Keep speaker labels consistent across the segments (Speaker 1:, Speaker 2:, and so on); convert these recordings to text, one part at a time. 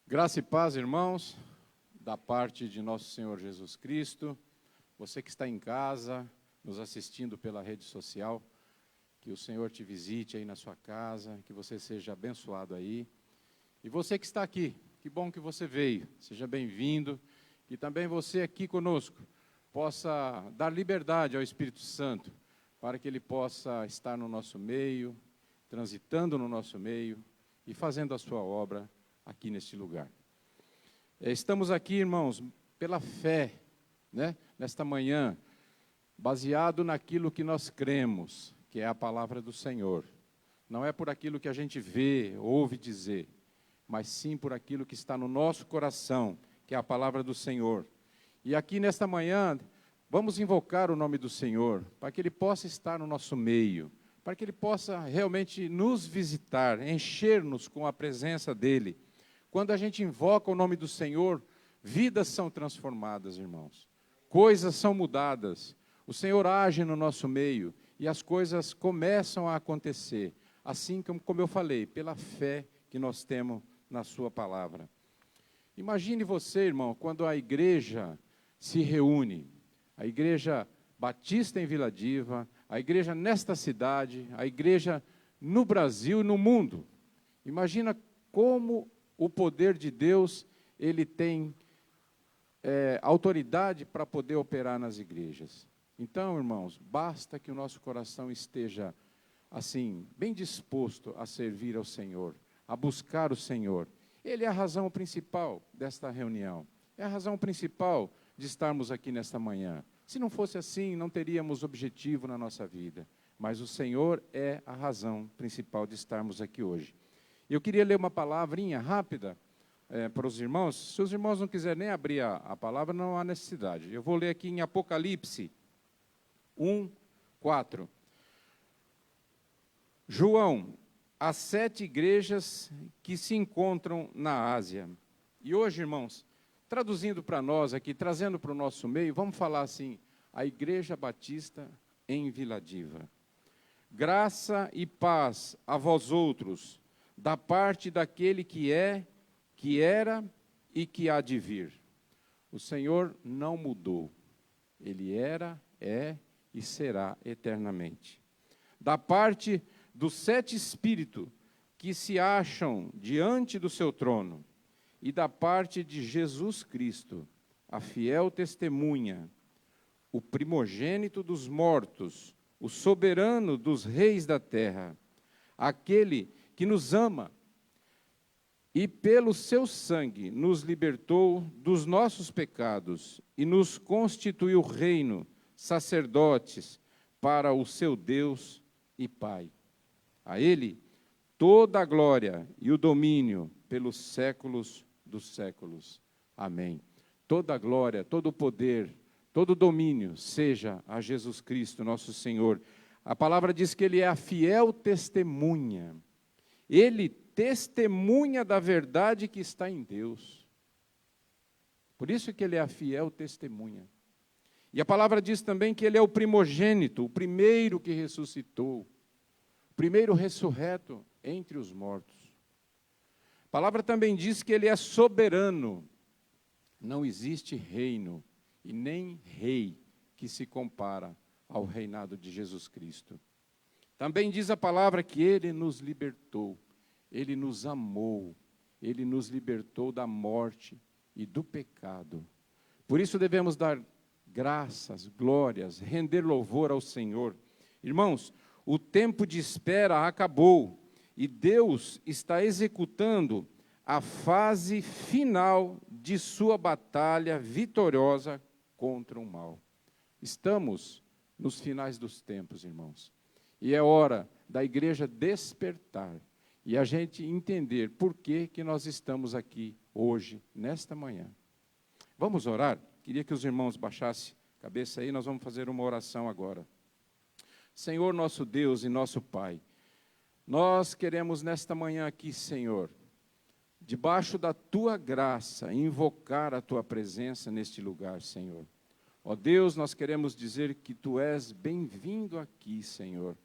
Speaker 1: Graça e paz, irmãos, da parte de nosso Senhor Jesus Cristo. Você que está em casa, nos assistindo pela rede social, que o Senhor te visite aí na sua casa, que você seja abençoado aí. E você que está aqui, que bom que você veio, seja bem-vindo. Que também você aqui conosco possa dar liberdade ao Espírito Santo, para que ele possa estar no nosso meio, transitando no nosso meio e fazendo a sua obra aqui neste lugar. Estamos aqui, irmãos, pela fé, né? Nesta manhã, baseado naquilo que nós cremos, que é a palavra do Senhor. Não é por aquilo que a gente vê, ouve dizer, mas sim por aquilo que está no nosso coração, que é a palavra do Senhor. E aqui nesta manhã, vamos invocar o nome do Senhor, para que Ele possa estar no nosso meio, para que Ele possa realmente nos visitar, encher-nos com a presença dEle. Quando a gente invoca o nome do Senhor, vidas são transformadas, irmãos. Coisas são mudadas. O Senhor age no nosso meio e as coisas começam a acontecer. Assim como eu falei, pela fé que nós temos na sua palavra. Imagine você, irmão, quando a igreja se reúne, a igreja batista em Vila Diva, a igreja nesta cidade, a igreja no Brasil e no mundo. Imagina como o poder de Deus, ele tem autoridade para poder operar nas igrejas. Então, irmãos, basta que o nosso coração esteja, assim, bem disposto a servir ao Senhor, a buscar o Senhor. Ele é a razão principal desta reunião. É a razão principal de estarmos aqui nesta manhã. Se não fosse assim, não teríamos objetivo na nossa vida. Mas o Senhor é a razão principal de estarmos aqui hoje. Eu queria ler uma palavrinha rápida para os irmãos. Se os irmãos não quiserem nem abrir a palavra, não há necessidade. Eu vou ler aqui em Apocalipse 1:4. João, as 7 igrejas que se encontram na Ásia. E hoje, irmãos, traduzindo para nós aqui, trazendo para o nosso meio, vamos falar assim, a Igreja Batista em Vila Diva. Graça e paz a vós outros, da parte daquele que é, que era e que há de vir. O Senhor não mudou. Ele era, é e será eternamente. Da parte dos 7 espíritos que se acham diante do seu trono, e da parte de Jesus Cristo, a fiel testemunha, o primogênito dos mortos, o soberano dos reis da terra, aquele que nos ama e pelo seu sangue nos libertou dos nossos pecados e nos constituiu reino, sacerdotes para o seu Deus e Pai. A Ele toda a glória e o domínio pelos séculos dos séculos. Amém. Toda a glória, todo o poder, todo o domínio seja a Jesus Cristo, nosso Senhor. A palavra diz que Ele é a fiel testemunha. Ele testemunha da verdade que está em Deus. Por isso que Ele é a fiel testemunha. E a palavra diz também que Ele é o primogênito, o primeiro que ressuscitou, o primeiro ressurreto entre os mortos. A palavra também diz que Ele é soberano. Não existe reino e nem rei que se compara ao reinado de Jesus Cristo. Também diz a palavra que Ele nos libertou, Ele nos amou, Ele nos libertou da morte e do pecado. Por isso devemos dar graças, glórias, render louvor ao Senhor. Irmãos, o tempo de espera acabou e Deus está executando a fase final de sua batalha vitoriosa contra o mal. Estamos nos finais dos tempos, irmãos. E é hora da igreja despertar e a gente entender por que nós estamos aqui hoje, nesta manhã. Vamos orar? Queria que os irmãos baixassem a cabeça aí, nós vamos fazer uma oração agora. Senhor nosso Deus e nosso Pai, nós queremos nesta manhã aqui, Senhor, debaixo da Tua graça, invocar a Tua presença neste lugar, Senhor. Ó Deus, nós queremos dizer que Tu és bem-vindo aqui, Senhor.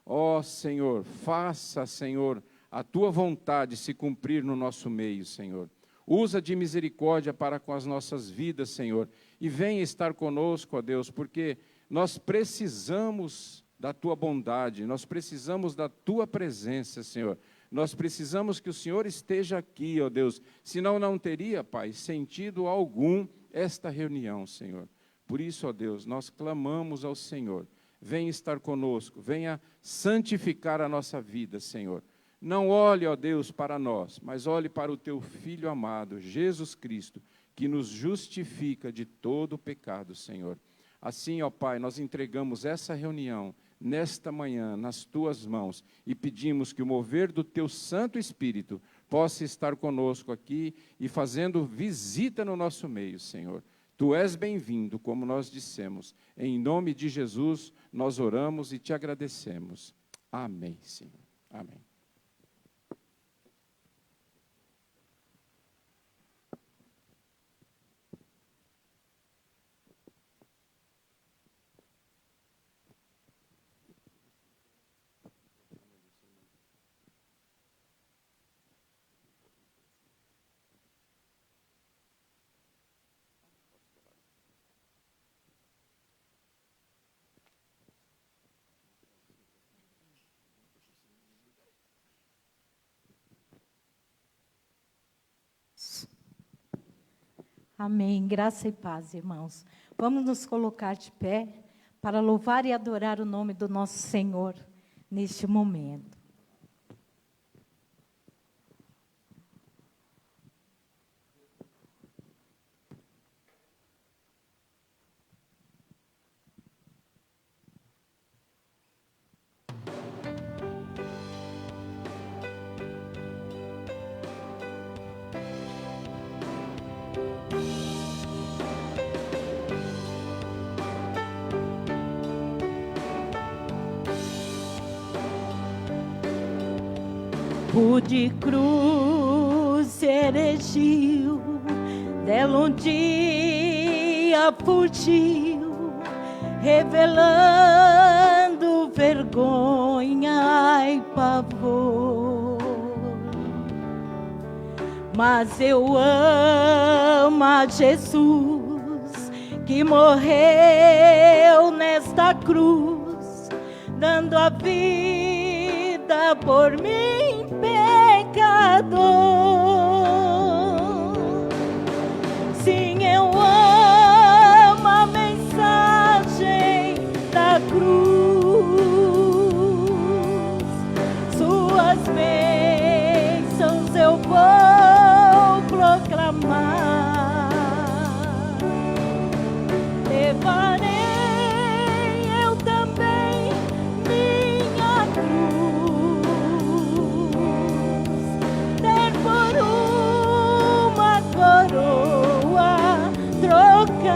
Speaker 1: Ó Senhor, faça, Senhor, a Tua vontade se cumprir no nosso meio, Senhor. Usa de misericórdia para com as nossas vidas, Senhor. E venha estar conosco, ó Deus, porque nós precisamos da Tua bondade, nós precisamos da Tua presença, Senhor. Nós precisamos que o Senhor esteja aqui, ó Deus. Senão não teria, Pai, sentido algum esta reunião, Senhor. Por isso, ó Deus, nós clamamos ao Senhor. Venha estar conosco, venha santificar a nossa vida, Senhor. Não olhe, ó Deus, para nós, mas olhe para o Teu Filho amado, Jesus Cristo, que nos justifica de todo o pecado, Senhor. Assim, ó Pai, nós entregamos essa reunião nesta manhã nas Tuas mãos e pedimos que o mover do Teu Santo Espírito possa estar conosco aqui e fazendo visita no nosso meio, Senhor. Tu és bem-vindo, como nós dissemos. Em nome de Jesus, nós oramos e Te agradecemos. Amém, Senhor. Amém.
Speaker 2: Amém. Graça e paz, irmãos. Vamos nos colocar de pé para louvar e adorar o nome do nosso Senhor neste momento. De cruz erigiu, dela um dia fugiu, revelando vergonha e pavor. Mas eu amo a Jesus, que morreu nesta cruz, dando a vida por mim, pecador. Sim, eu amo a mensagem da cruz. Suas bênçãos eu vou proclamar. Levarei eu também minha cruz, ter por uma coroa trocar.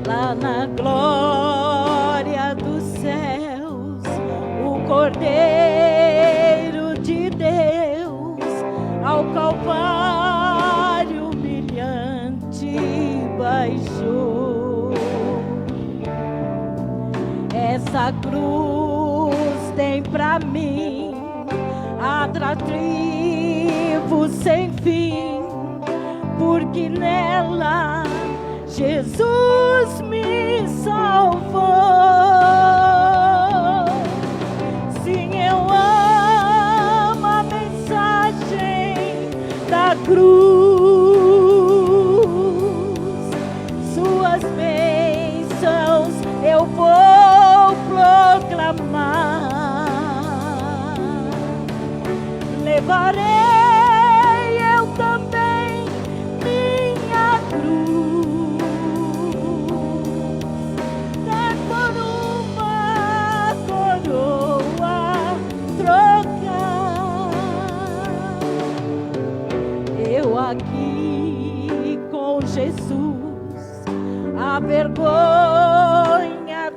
Speaker 2: Lá na glória dos céus, o Cordeiro de Deus ao Calvário humilhante baixou. Essa cruz tem pra mim atrativo sem fim, porque nela Jesus me salvou. Sim, eu amo a mensagem da cruz. Suas bênçãos eu vou proclamar. Levarei eu também minha cruz, dar por uma coroa trocar. Eu aqui com Jesus, a vergonha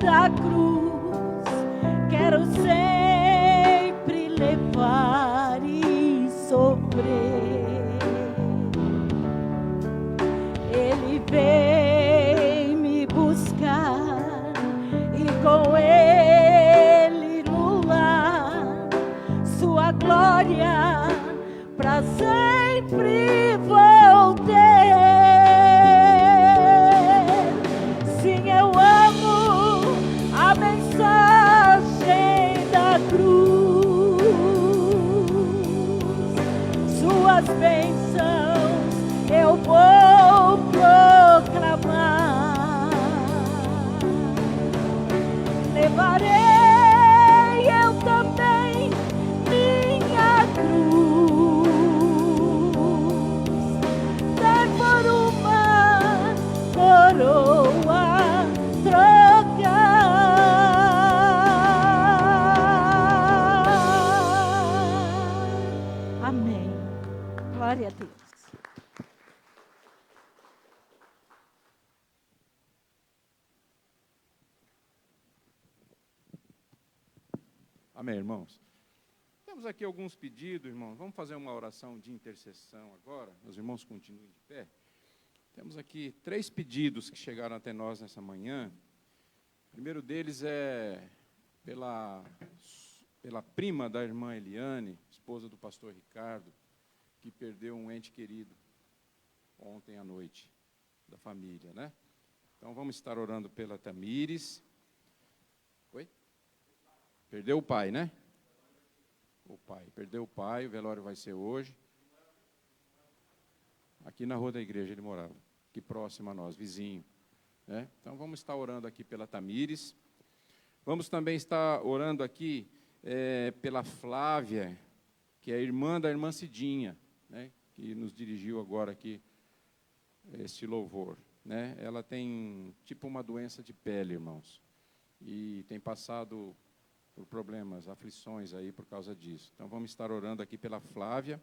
Speaker 2: da cruz, quero sempre levar e sofrer. Ele vem me buscar e com ele no lar sua glória para sempre vou ter. Sim, eu amo a mensagem da cruz, suas bênçãos eu vou proclamar, levarei eu também minha cruz, dar por uma coroa trocar. Amém. Glória a Deus.
Speaker 1: Amém, irmãos? Temos aqui alguns pedidos, irmãos. Vamos fazer uma oração de intercessão agora. Os irmãos continuem de pé. Temos aqui 3 pedidos que chegaram até nós nessa manhã. O primeiro deles é pela prima da irmã Eliane, esposa do pastor Ricardo, que perdeu um ente querido ontem à noite, da família, né? Então, vamos estar orando pela Tamires. Oi? Perdeu o pai, né? O pai. Perdeu o pai, o velório vai ser hoje. Aqui na rua da igreja ele morava, aqui próximo a nós, vizinho. Né? Então, vamos estar orando aqui pela Tamires. Vamos também estar orando aqui pela Flávia, que é irmã da irmã Cidinha, né? Que nos dirigiu agora aqui este louvor. Né? Ela tem tipo uma doença de pele, irmãos, e tem passado por problemas, aflições aí por causa disso. Então, vamos estar orando aqui pela Flávia.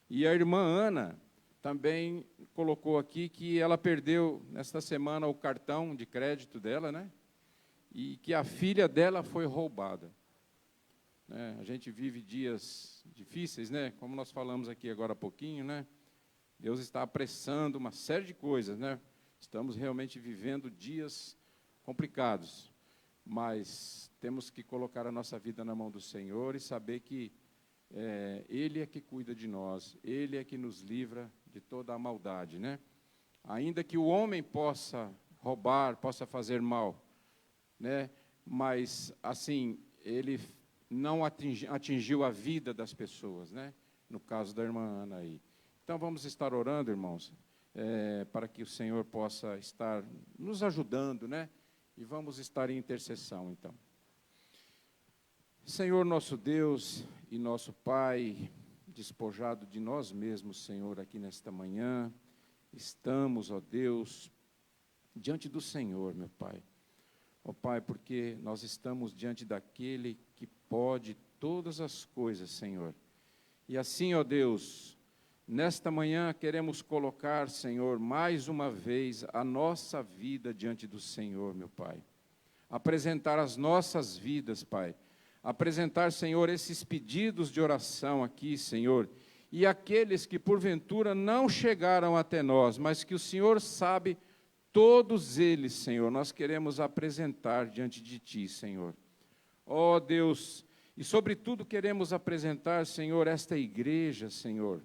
Speaker 1: E a irmã Ana também colocou aqui que ela perdeu, nesta semana, o cartão de crédito dela, né? E que a filha dela foi roubada. Né? A gente vive dias difíceis, né? Como nós falamos aqui agora há pouquinho, né? Deus está apressando uma série de coisas, né? Estamos realmente vivendo dias complicados. Mas temos que colocar a nossa vida na mão do Senhor e saber que Ele é que cuida de nós, Ele é que nos livra de toda a maldade, né? Ainda que o homem possa roubar, possa fazer mal, né? Mas, assim, ele não atingiu a vida das pessoas, né? No caso da irmã Ana aí. Então, vamos estar orando, irmãos, para que o Senhor possa estar nos ajudando, né? E vamos estar em intercessão, então. Senhor, nosso Deus e nosso Pai, despojado de nós mesmos, Senhor, aqui nesta manhã, estamos, ó Deus, diante do Senhor, meu Pai. Ó Pai, porque nós estamos diante daquele que pode todas as coisas, Senhor. E assim, ó Deus, nesta manhã queremos colocar, Senhor, mais uma vez a nossa vida diante do Senhor, meu Pai. Apresentar as nossas vidas, Pai. Apresentar, Senhor, esses pedidos de oração aqui, Senhor. E aqueles que porventura não chegaram até nós, mas que o Senhor sabe, todos eles, Senhor, nós queremos apresentar diante de Ti, Senhor. Ó Deus, e sobretudo queremos apresentar, Senhor, esta igreja, Senhor,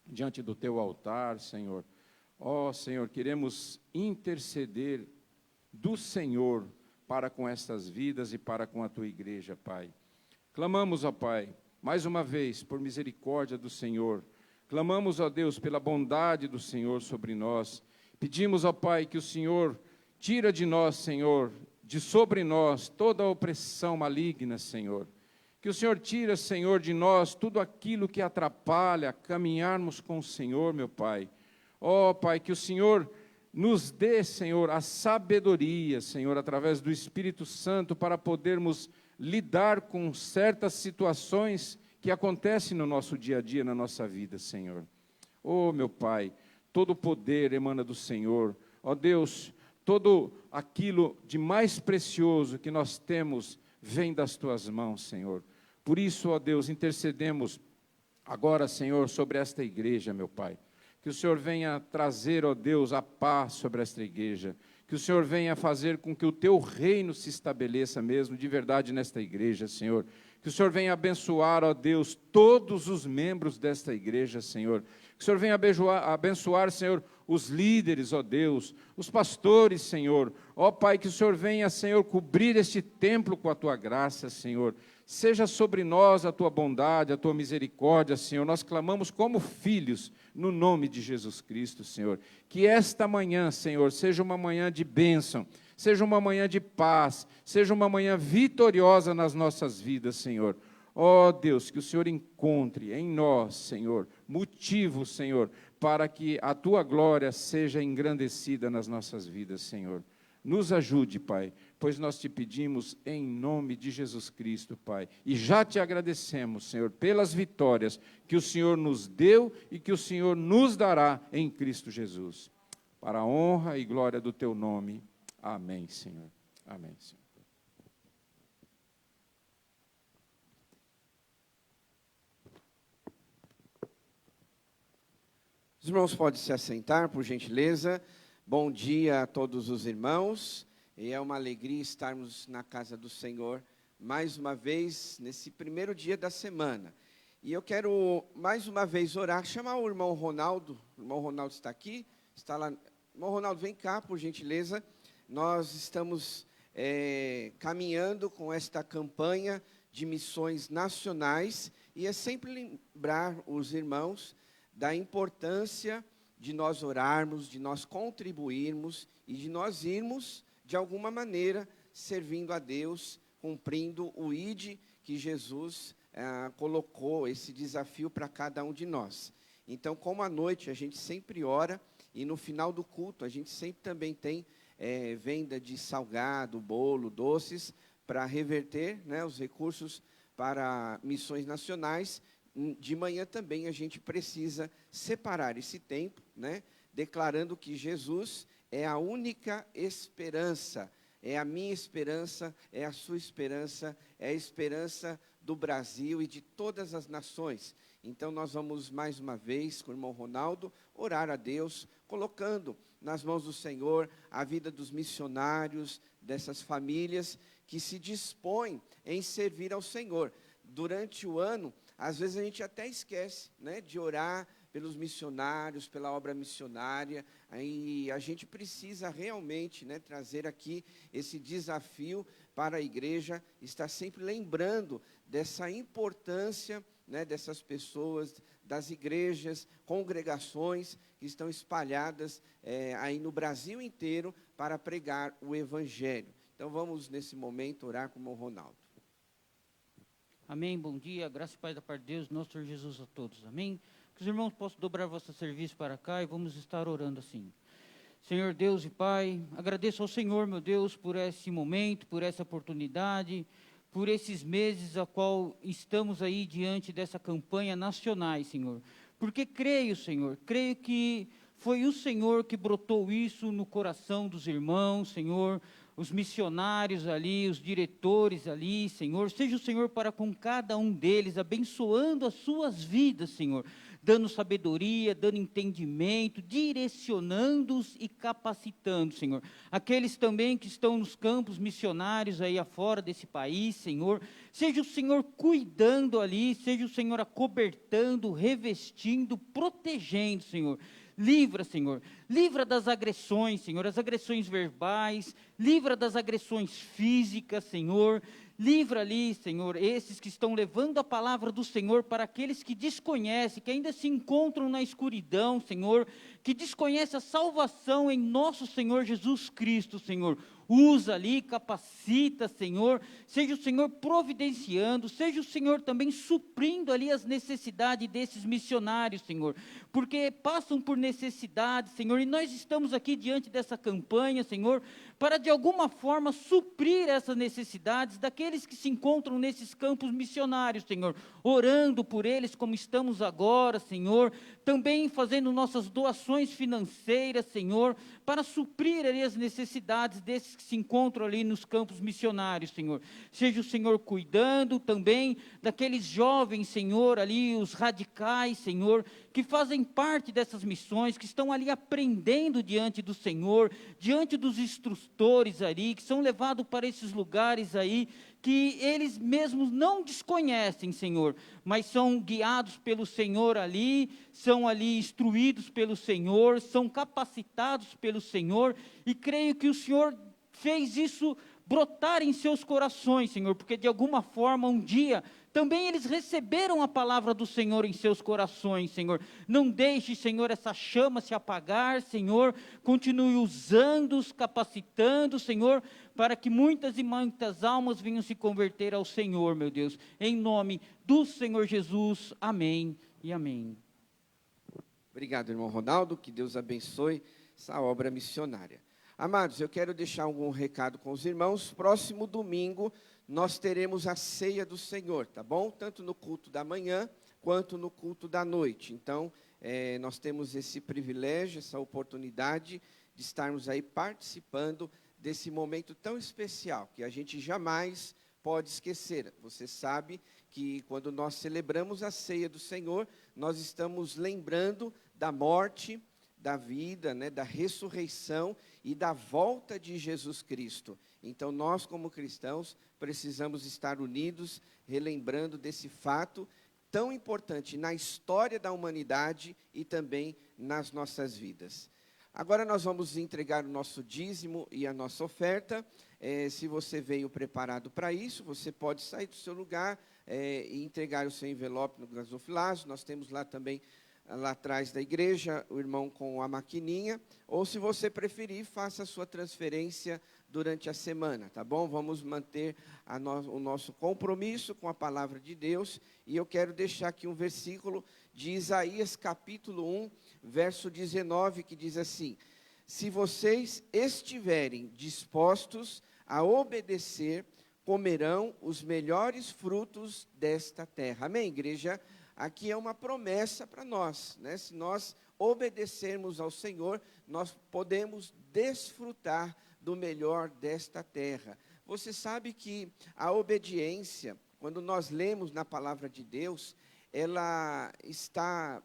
Speaker 1: diante do Teu altar, Senhor. Ó Senhor, queremos interceder do Senhor para com estas vidas e para com a Tua igreja, Pai. Clamamos, ó Pai, mais uma vez, por misericórdia do Senhor. Clamamos, ó Deus, pela bondade do Senhor sobre nós. Pedimos, ó Pai, que o Senhor tira de nós, Senhor, de sobre nós, toda a opressão maligna, Senhor. Que o Senhor tira, Senhor, de nós tudo aquilo que atrapalha caminharmos com o Senhor, meu Pai. Ó Pai, que o Senhor nos dê, Senhor, a sabedoria, Senhor, através do Espírito Santo, para podermos lidar com certas situações que acontecem no nosso dia a dia, na nossa vida, Senhor. Oh, meu Pai, todo o poder emana do Senhor. Ó Deus, todo aquilo de mais precioso que nós temos vem das Tuas mãos, Senhor. Por isso, ó Deus, intercedemos agora, Senhor, sobre esta igreja, meu Pai. Que o Senhor venha trazer, ó Deus, a paz sobre esta igreja. que o Senhor venha fazer com que o teu reino se estabeleça mesmo, de verdade, nesta igreja, Senhor. Que o Senhor venha abençoar, ó Deus, todos os membros desta igreja, Senhor. Que o Senhor venha abençoar, Senhor, os líderes, ó Deus, os pastores, Senhor. Ó Pai, que o Senhor venha, Senhor, cobrir este templo com a tua graça, Senhor. Seja sobre nós a tua bondade, a tua misericórdia, Senhor. Nós clamamos como filhos, no nome de Jesus Cristo, Senhor. Que esta manhã, Senhor, seja uma manhã de bênção, seja uma manhã de paz, seja uma manhã vitoriosa nas nossas vidas, Senhor. Ó Deus, que o Senhor encontre em nós, Senhor, motivo, Senhor, para que a tua glória seja engrandecida nas nossas vidas, Senhor. Nos ajude, Pai, pois nós te pedimos em nome de Jesus Cristo, Pai. E já te agradecemos, Senhor, pelas vitórias que o Senhor nos deu e que o Senhor nos dará em Cristo Jesus. Para a honra e glória do teu nome. Amém, Senhor. Amém, Senhor.
Speaker 3: Os irmãos podem se assentar, por gentileza. Bom dia a todos os irmãos. E é uma alegria estarmos na casa do Senhor mais uma vez, nesse primeiro dia da semana. E eu quero mais uma vez orar, chamar o irmão Ronaldo. O irmão Ronaldo está aqui, está lá. Irmão Ronaldo, vem cá, por gentileza. Nós estamos caminhando com esta campanha de missões nacionais. E é sempre lembrar os irmãos da importância de nós orarmos, de nós contribuirmos e de nós irmos, de alguma maneira, servindo a Deus, cumprindo o ID que Jesus colocou, esse desafio para cada um de nós. Então, como à noite a gente sempre ora, e no final do culto a gente sempre também tem venda de salgado, bolo, doces, para reverter, né, os recursos para missões nacionais. De manhã também a gente precisa separar esse tempo, né, declarando que Jesus é a única esperança, é a minha esperança, é a sua esperança, é a esperança do Brasil e de todas as nações. Então nós vamos mais uma vez, com o irmão Ronaldo, orar a Deus, colocando nas mãos do Senhor a vida dos missionários, dessas famílias que se dispõem em servir ao Senhor. Durante o ano, às vezes a gente até esquece, né, de orar pelos missionários, pela obra missionária, e a gente precisa realmente, né, trazer aqui esse desafio para a igreja, estar sempre lembrando dessa importância, né, dessas pessoas, das igrejas, congregações que estão espalhadas aí no Brasil inteiro para pregar o Evangelho. Então vamos nesse momento orar com o irmão Ronaldo.
Speaker 4: Amém, bom dia, graça e paz da parte de Deus, nosso Senhor Jesus a todos, amém? Que os irmãos possam dobrar vosso serviço para cá e vamos estar orando assim. Senhor Deus e Pai, agradeço ao Senhor, meu Deus, por esse momento, por essa oportunidade, por esses meses a qual estamos aí diante dessa campanha nacionais, Senhor. Porque creio, Senhor, creio que foi o Senhor que brotou isso no coração dos irmãos, Senhor, os missionários ali, os diretores ali, Senhor, seja o Senhor para com cada um deles, abençoando as suas vidas, Senhor, dando sabedoria, dando entendimento, direcionando-os e capacitando, Senhor. Aqueles também que estão nos campos missionários aí afora desse país, Senhor, seja o Senhor cuidando ali, seja o Senhor acobertando, revestindo, protegendo, Senhor. Livra, Senhor, livra das agressões, Senhor, as agressões verbais, livra das agressões físicas, Senhor, livra ali, Senhor, esses que estão levando a palavra do Senhor para aqueles que desconhecem, que ainda se encontram na escuridão, Senhor, que desconhecem a salvação em nosso Senhor Jesus Cristo, Senhor. Usa ali, capacita, Senhor, seja o Senhor providenciando, seja o Senhor também suprindo ali as necessidades desses missionários, Senhor, porque passam por necessidades, Senhor, e nós estamos aqui diante dessa campanha, Senhor, para de alguma forma suprir essas necessidades daqueles que se encontram nesses campos missionários, Senhor, orando por eles como estamos agora, Senhor, também fazendo nossas doações financeiras, Senhor, para suprir ali as necessidades desses que se encontram ali nos campos missionários, Senhor. Seja o Senhor cuidando também daqueles jovens, Senhor, ali, os radicais, Senhor, que fazem parte dessas missões, que estão ali aprendendo diante do Senhor, diante dos instrutores ali, que são levados para esses lugares aí, que eles mesmos não desconhecem, Senhor, mas são guiados pelo Senhor ali, são ali instruídos pelo Senhor, são capacitados pelo Senhor, e creio que o Senhor fez isso brotar em seus corações, Senhor, porque de alguma forma um dia também eles receberam a palavra do Senhor em seus corações, Senhor. Não deixe, Senhor, essa chama se apagar, Senhor. Continue usando-os, capacitando, Senhor, para que muitas e muitas almas venham se converter ao Senhor, meu Deus. Em nome do Senhor Jesus. Amém e amém.
Speaker 3: Obrigado, irmão Ronaldo, que Deus abençoe essa obra missionária. Amados, eu quero deixar algum recado com os irmãos. Próximo domingo nós teremos a ceia do Senhor, tá bom? Tanto no culto da manhã quanto no culto da noite. Então, nós temos esse privilégio, essa oportunidade de estarmos aí participando desse momento tão especial, que a gente jamais pode esquecer. Você sabe que quando nós celebramos a ceia do Senhor, nós estamos lembrando da morte, da vida, né, da ressurreição e da volta de Jesus Cristo. Então, nós como cristãos precisamos estar unidos, relembrando desse fato tão importante na história da humanidade e também nas nossas vidas. Agora nós vamos entregar o nosso dízimo e a nossa oferta. Se você veio preparado para isso, você pode sair do seu lugar e entregar o seu envelope no gasofilaço. Nós temos lá também, lá atrás da igreja, o irmão com a maquininha, ou se você preferir, faça a sua transferência durante a semana, tá bom? Vamos manter o nosso compromisso com a palavra de Deus, e eu quero deixar aqui um versículo de Isaías capítulo 1, verso 19, que diz assim: se vocês estiverem dispostos a obedecer, comerão os melhores frutos desta terra. Amém, igreja? Aqui é uma promessa para nós, né? Se nós obedecermos ao Senhor, nós podemos desfrutar do melhor desta terra. Você sabe que a obediência, quando nós lemos na palavra de Deus, ela está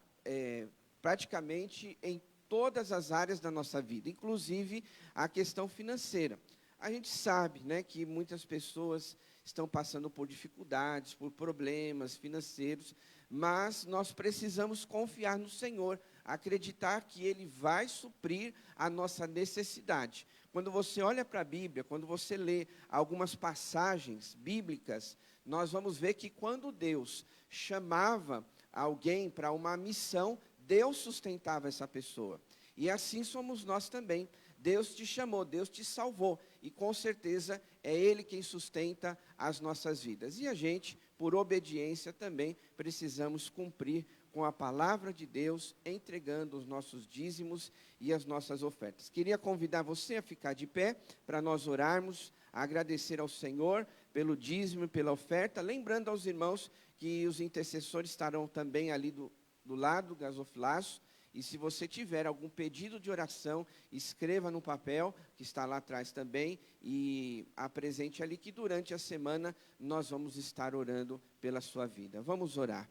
Speaker 3: praticamente em todas as áreas da nossa vida, inclusive a questão financeira. A gente sabe, né, que muitas pessoas estão passando por dificuldades, por problemas financeiros, mas nós precisamos confiar no Senhor, acreditar que Ele vai suprir a nossa necessidade. Quando você olha para a Bíblia, quando você lê algumas passagens bíblicas, nós vamos ver que quando Deus chamava alguém para uma missão, Deus sustentava essa pessoa. E assim somos nós também. Deus te chamou, Deus te salvou, e com certeza é Ele quem sustenta as nossas vidas. E a gente, por obediência também, precisamos cumprir com a palavra de Deus, entregando os nossos dízimos e as nossas ofertas. Queria convidar você a ficar de pé, para nós orarmos, agradecer ao Senhor pelo dízimo e pela oferta, lembrando aos irmãos que os intercessores estarão também ali do lado do gasofilaço. E se você tiver algum pedido de oração, escreva no papel, que está lá atrás também, e apresente ali, que durante a semana nós vamos estar orando pela sua vida. Vamos orar.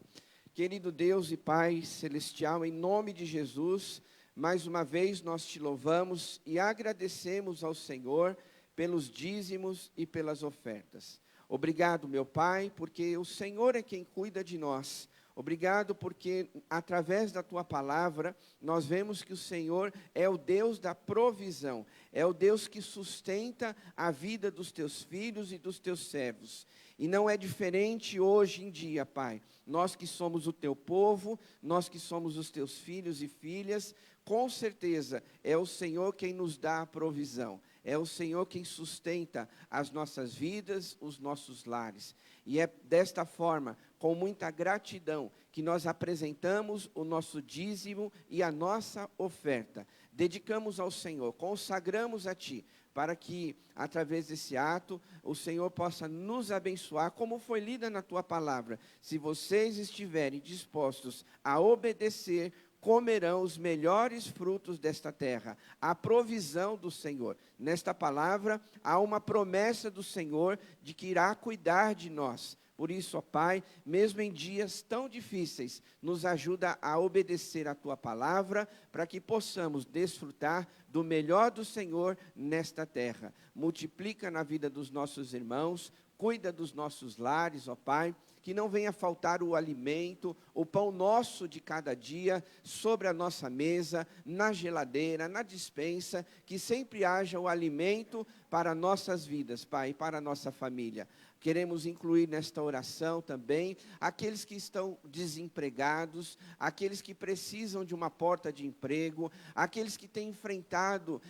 Speaker 3: Querido Deus e Pai Celestial, em nome de Jesus, mais uma vez nós te louvamos e agradecemos ao Senhor pelos dízimos e pelas ofertas. Obrigado, meu Pai, porque o Senhor é quem cuida de nós. Obrigado porque, através da Tua palavra, nós vemos que o Senhor é o Deus da provisão, é o Deus que sustenta a vida dos Teus filhos e dos Teus servos. E não é diferente hoje em dia, Pai. Nós que somos o Teu povo, nós que somos os Teus filhos e filhas, com certeza é o Senhor quem nos dá a provisão. É o Senhor quem sustenta as nossas vidas, os nossos lares. E é desta forma, com muita gratidão, que nós apresentamos o nosso dízimo e a nossa oferta. Dedicamos ao Senhor, consagramos a Ti, para que, através desse ato, o Senhor possa nos abençoar, como foi lida na Tua palavra. Se vocês estiverem dispostos a obedecer, comerão os melhores frutos desta terra, a provisão do Senhor. Nesta palavra, há uma promessa do Senhor de que irá cuidar de nós, Por isso, ó Pai, mesmo em dias tão difíceis, nos ajuda a obedecer a Tua palavra, para que possamos desfrutar do melhor do Senhor nesta terra. Multiplica na vida dos nossos irmãos, cuida dos nossos lares, ó Pai, que não venha faltar o alimento, o pão nosso de cada dia, sobre a nossa mesa, na geladeira, na despensa, que sempre haja o alimento para nossas vidas, Pai, para a nossa família. Queremos incluir nesta oração também aqueles que estão desempregados, aqueles que precisam de uma porta de emprego, aqueles que têm enfrentado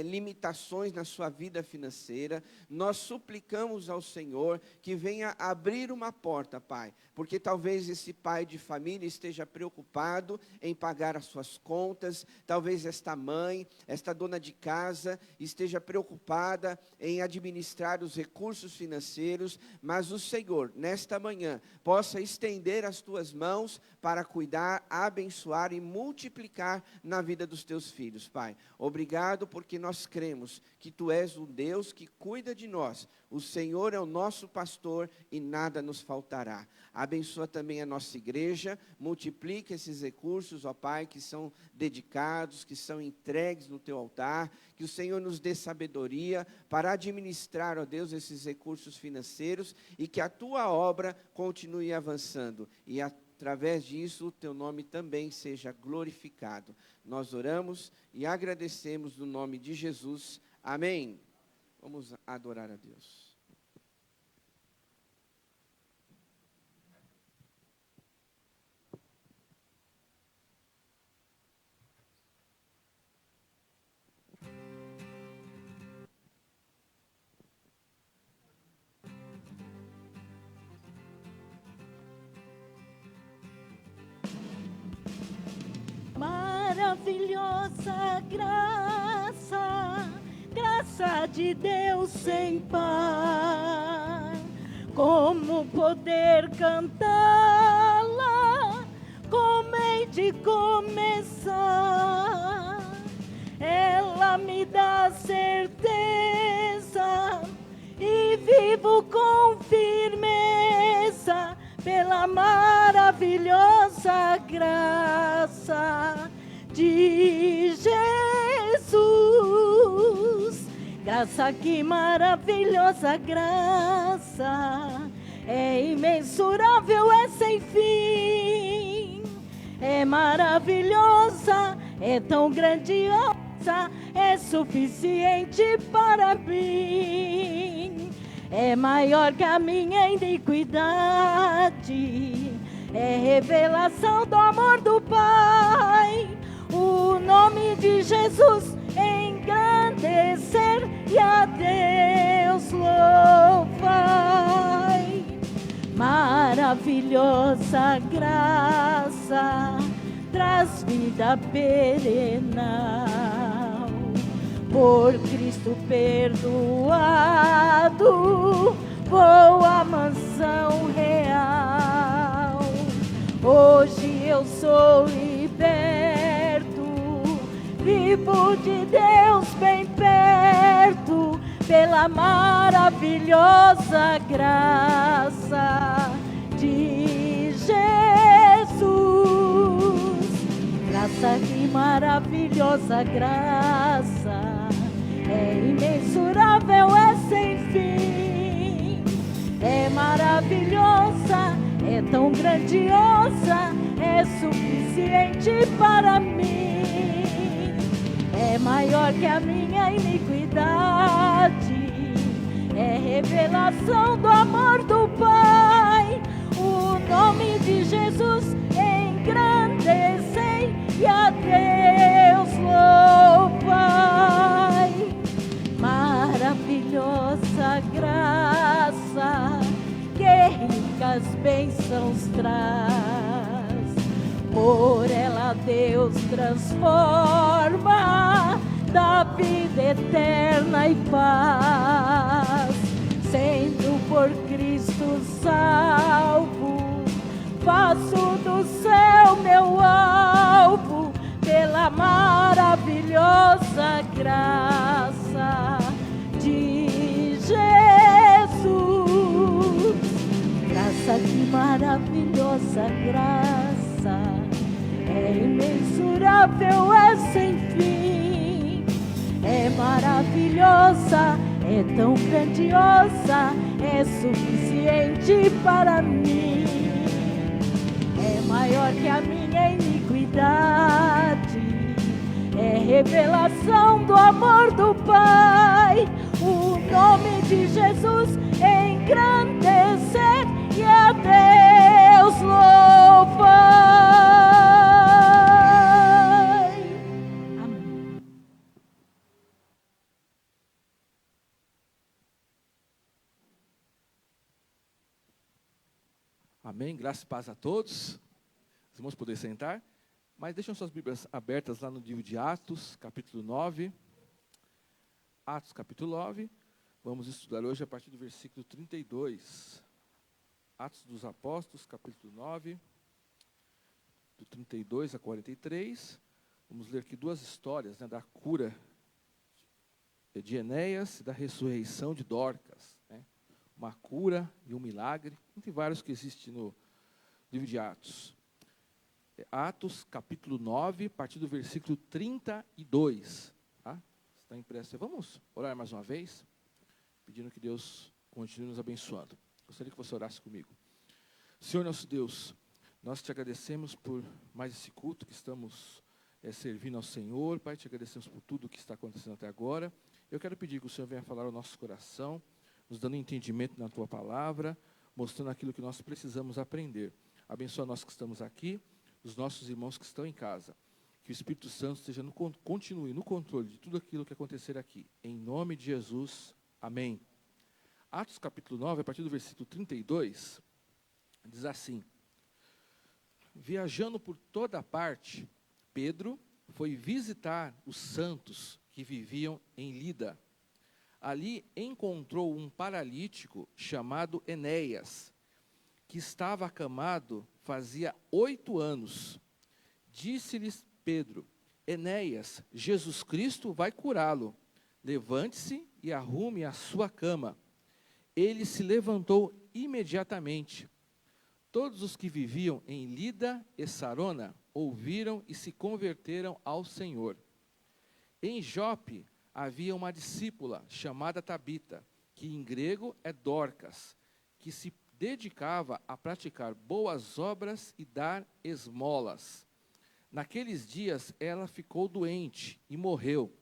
Speaker 3: limitações na sua vida financeira. Nós suplicamos ao Senhor que venha abrir uma porta, Pai, porque talvez esse pai de família esteja preocupado em pagar as suas contas, talvez esta mãe, esta dona de casa esteja preocupada em administrar os recursos financeiros, mas o Senhor, nesta manhã, possa estender as tuas mãos para cuidar, abençoar e multiplicar na vida dos teus filhos, Pai. Obrigado, porque nós cremos que Tu és um Deus que cuida de nós. O Senhor é o nosso pastor e nada nos faltará. Abençoa também a nossa igreja, multiplica esses recursos, ó Pai, que são dedicados, que são entregues no Teu altar, que o Senhor nos dê sabedoria para administrar, ó Deus, esses recursos financeiros e que a Tua obra continue avançando e através disso o Teu nome também seja glorificado. Nós oramos e agradecemos no nome de Jesus. Amém. Vamos adorar a Deus.
Speaker 2: Maravilhosa graça, graça de Deus sem par. Como poder cantá-la, como hei de começar? Ela me dá certeza e vivo com firmeza pela maravilhosa graça de Jesus. Graça, que maravilhosa graça, é imensurável, é sem fim, é maravilhosa, é tão grandiosa, é suficiente para mim. É maior que a minha iniquidade, é revelação do amor do Pai. O nome de Jesus engrandecer e a Deus louvai. Maravilhosa graça traz vida perenal, por Cristo perdoado, vou à mansão real. Hoje eu sou liberto, vivo de Deus bem perto, pela maravilhosa graça de Jesus. Graça, que maravilhosa graça, é imensurável, é sem fim, é maravilhosa, é tão grandiosa, é suficiente para mim. É maior que a minha iniquidade, é revelação do amor do Pai. O nome de Jesus engrandecei e a Deus louvai. Maravilhosa graça, que ricas bênçãos traz. Por ela Deus transforma, da vida eterna e paz. Sendo por Cristo salvo, faço do céu meu alvo, pela maravilhosa graça de Jesus. Graça, maravilhosa graça, é imensurável, é sem fim, é maravilhosa, é tão grandiosa, é suficiente para mim, é maior que a minha iniquidade, é revelação do amor do Pai, o nome de Jesus engrandecer e a Deus louvar. Amém.
Speaker 5: Amém, graça e paz a todos. Os irmãos poderem sentar, mas deixem suas Bíblias abertas lá no livro de Atos, capítulo 9. Atos, capítulo 9. Vamos estudar hoje a partir do versículo 32. Atos dos Apóstolos, capítulo 9, do 32 a 43. Vamos ler aqui duas histórias, né, da cura de Enéas e da ressurreição de Dorcas. Né? Uma cura e um milagre, entre vários que existem no livro de Atos. Atos, capítulo 9, a partir do versículo 32. Tá? Está impresso. Vamos orar mais uma vez, pedindo que Deus continue nos abençoando. Gostaria que você orasse comigo. Senhor nosso Deus, nós te agradecemos por mais esse culto que estamos servindo ao Senhor. Pai, te agradecemos por tudo que está acontecendo até agora. Eu quero pedir que o Senhor venha falar ao nosso coração, nos dando entendimento na Tua palavra, mostrando aquilo que nós precisamos aprender. Abençoa nós que estamos aqui, os nossos irmãos que estão em casa. Que o Espírito Santo esteja continue no controle de tudo aquilo que acontecer aqui. Em nome de Jesus, amém. Atos capítulo 9, a partir do versículo 32, diz assim: viajando por toda parte, Pedro foi visitar os santos que viviam em Lida. Ali encontrou um paralítico chamado Enéas, que estava acamado fazia 8 anos. Disse-lhes Pedro: Enéas, Jesus Cristo vai curá-lo. Levante-se e arrume a sua cama. Ele se levantou imediatamente. Todos os que viviam em Lida e Sarona ouviram e se converteram ao Senhor. Em Jope havia uma discípula chamada Tabita, que em grego é Dorcas, que se dedicava a praticar boas obras e dar esmolas. Naqueles dias ela ficou doente e morreu,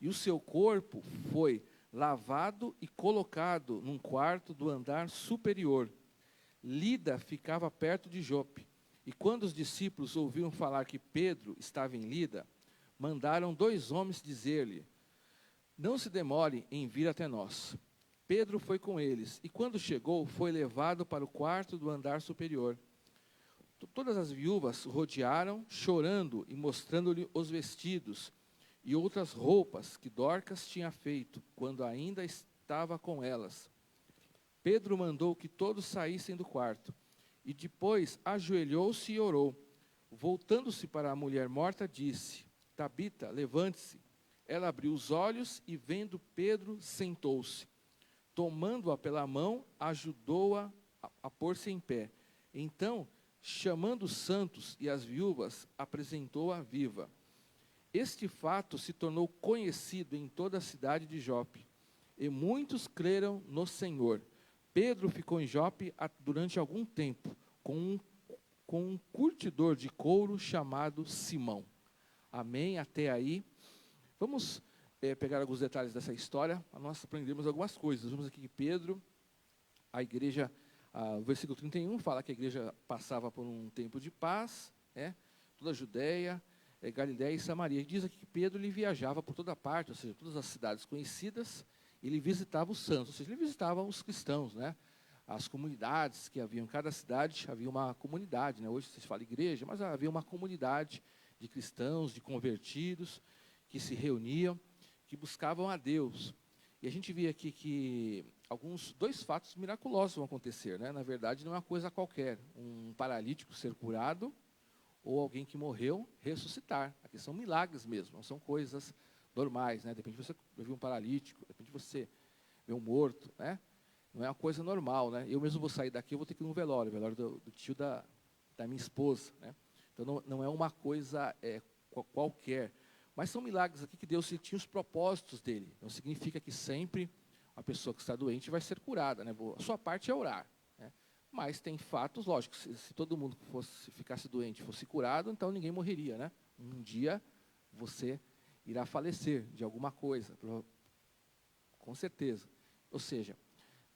Speaker 5: e o seu corpo foi lavado e colocado num quarto do andar superior. Lida ficava perto de Jope, e quando os discípulos ouviram falar que Pedro estava em Lida, mandaram 2 homens dizer-lhe: não se demore em vir até nós. Pedro foi com eles, e quando chegou, foi levado para o quarto do andar superior. Todas as viúvas rodearam, chorando e mostrando-lhe os vestidos e outras roupas que Dorcas tinha feito, quando ainda estava com elas. Pedro mandou que todos saíssem do quarto, e depois ajoelhou-se e orou. Voltando-se para a mulher morta, disse: Tabita, levante-se. Ela abriu os olhos e, vendo Pedro, sentou-se. Tomando-a pela mão, ajudou-a a pôr-se em pé. Então, chamando os santos e as viúvas, apresentou-a viva. Este fato se tornou conhecido em toda a cidade de Jope, e muitos creram no Senhor. Pedro ficou em Jope durante algum tempo, com um curtidor de couro chamado Simão. Amém? Até aí. Vamos pegar alguns detalhes dessa história, nós aprendemos algumas coisas. Vamos aqui que Pedro, a igreja, o versículo 31 fala que a igreja passava por um tempo de paz, toda a Judéia, Galiléia e Samaria. Diz aqui que Pedro ele viajava por toda parte, ou seja, todas as cidades conhecidas, ele visitava os santos, ou seja, ele visitava os cristãos, as comunidades que haviam em cada cidade, havia uma comunidade, hoje se fala igreja, mas havia uma comunidade de cristãos, de convertidos, que se reuniam, que buscavam a Deus. E a gente vê aqui que 2 fatos miraculosos vão acontecer, Na verdade, não é uma coisa qualquer, um paralítico ser curado, ou alguém que morreu ressuscitar. Aqui são milagres mesmo, não são coisas normais, De repente você vê um paralítico, de repente você vê um morto, não é uma coisa normal, né? Eu mesmo vou sair daqui, eu vou ter que ir no velório, do tio da minha esposa, né? Então não é uma coisa qualquer, mas são milagres aqui que Deus tinha os propósitos dele. Não significa que sempre a pessoa que está doente vai ser curada, né? A sua parte é orar, né? Mas tem fatos, lógico, se todo mundo ficasse doente, fosse curado, então ninguém morreria, né? Um dia você irá falecer de alguma coisa, com certeza. Ou seja,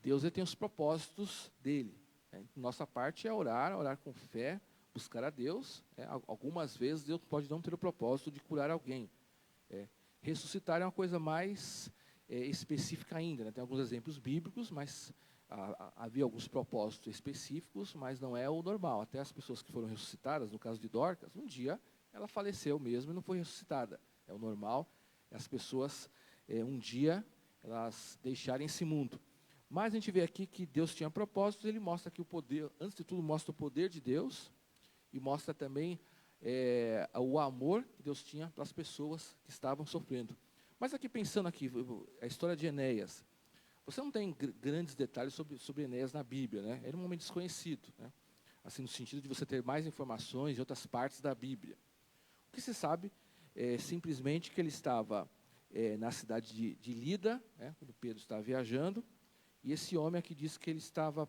Speaker 5: Deus ele tem os propósitos dele, né? Nossa parte é orar com fé, buscar a Deus, né? Algumas vezes Deus pode não ter o propósito de curar alguém. Ressuscitar é uma coisa mais específica ainda, né? Tem alguns exemplos bíblicos, mas havia alguns propósitos específicos, mas não é o normal. Até as pessoas que foram ressuscitadas, no caso de Dorcas, um dia ela faleceu mesmo e não foi ressuscitada. É o normal, as pessoas um dia elas deixarem esse mundo. Mas a gente vê aqui que Deus tinha propósitos, ele mostra aqui o poder, antes de tudo mostra o poder de Deus, e mostra também o amor que Deus tinha para as pessoas que estavam sofrendo. Mas aqui pensando aqui, a história de Enéas, você não tem grandes detalhes sobre Enéas na Bíblia, né? Era um homem desconhecido, né? Assim, no sentido de você ter mais informações de outras partes da Bíblia. O que se sabe é simplesmente que ele estava na cidade de Lida, né, quando Pedro estava viajando, e esse homem aqui diz que ele estava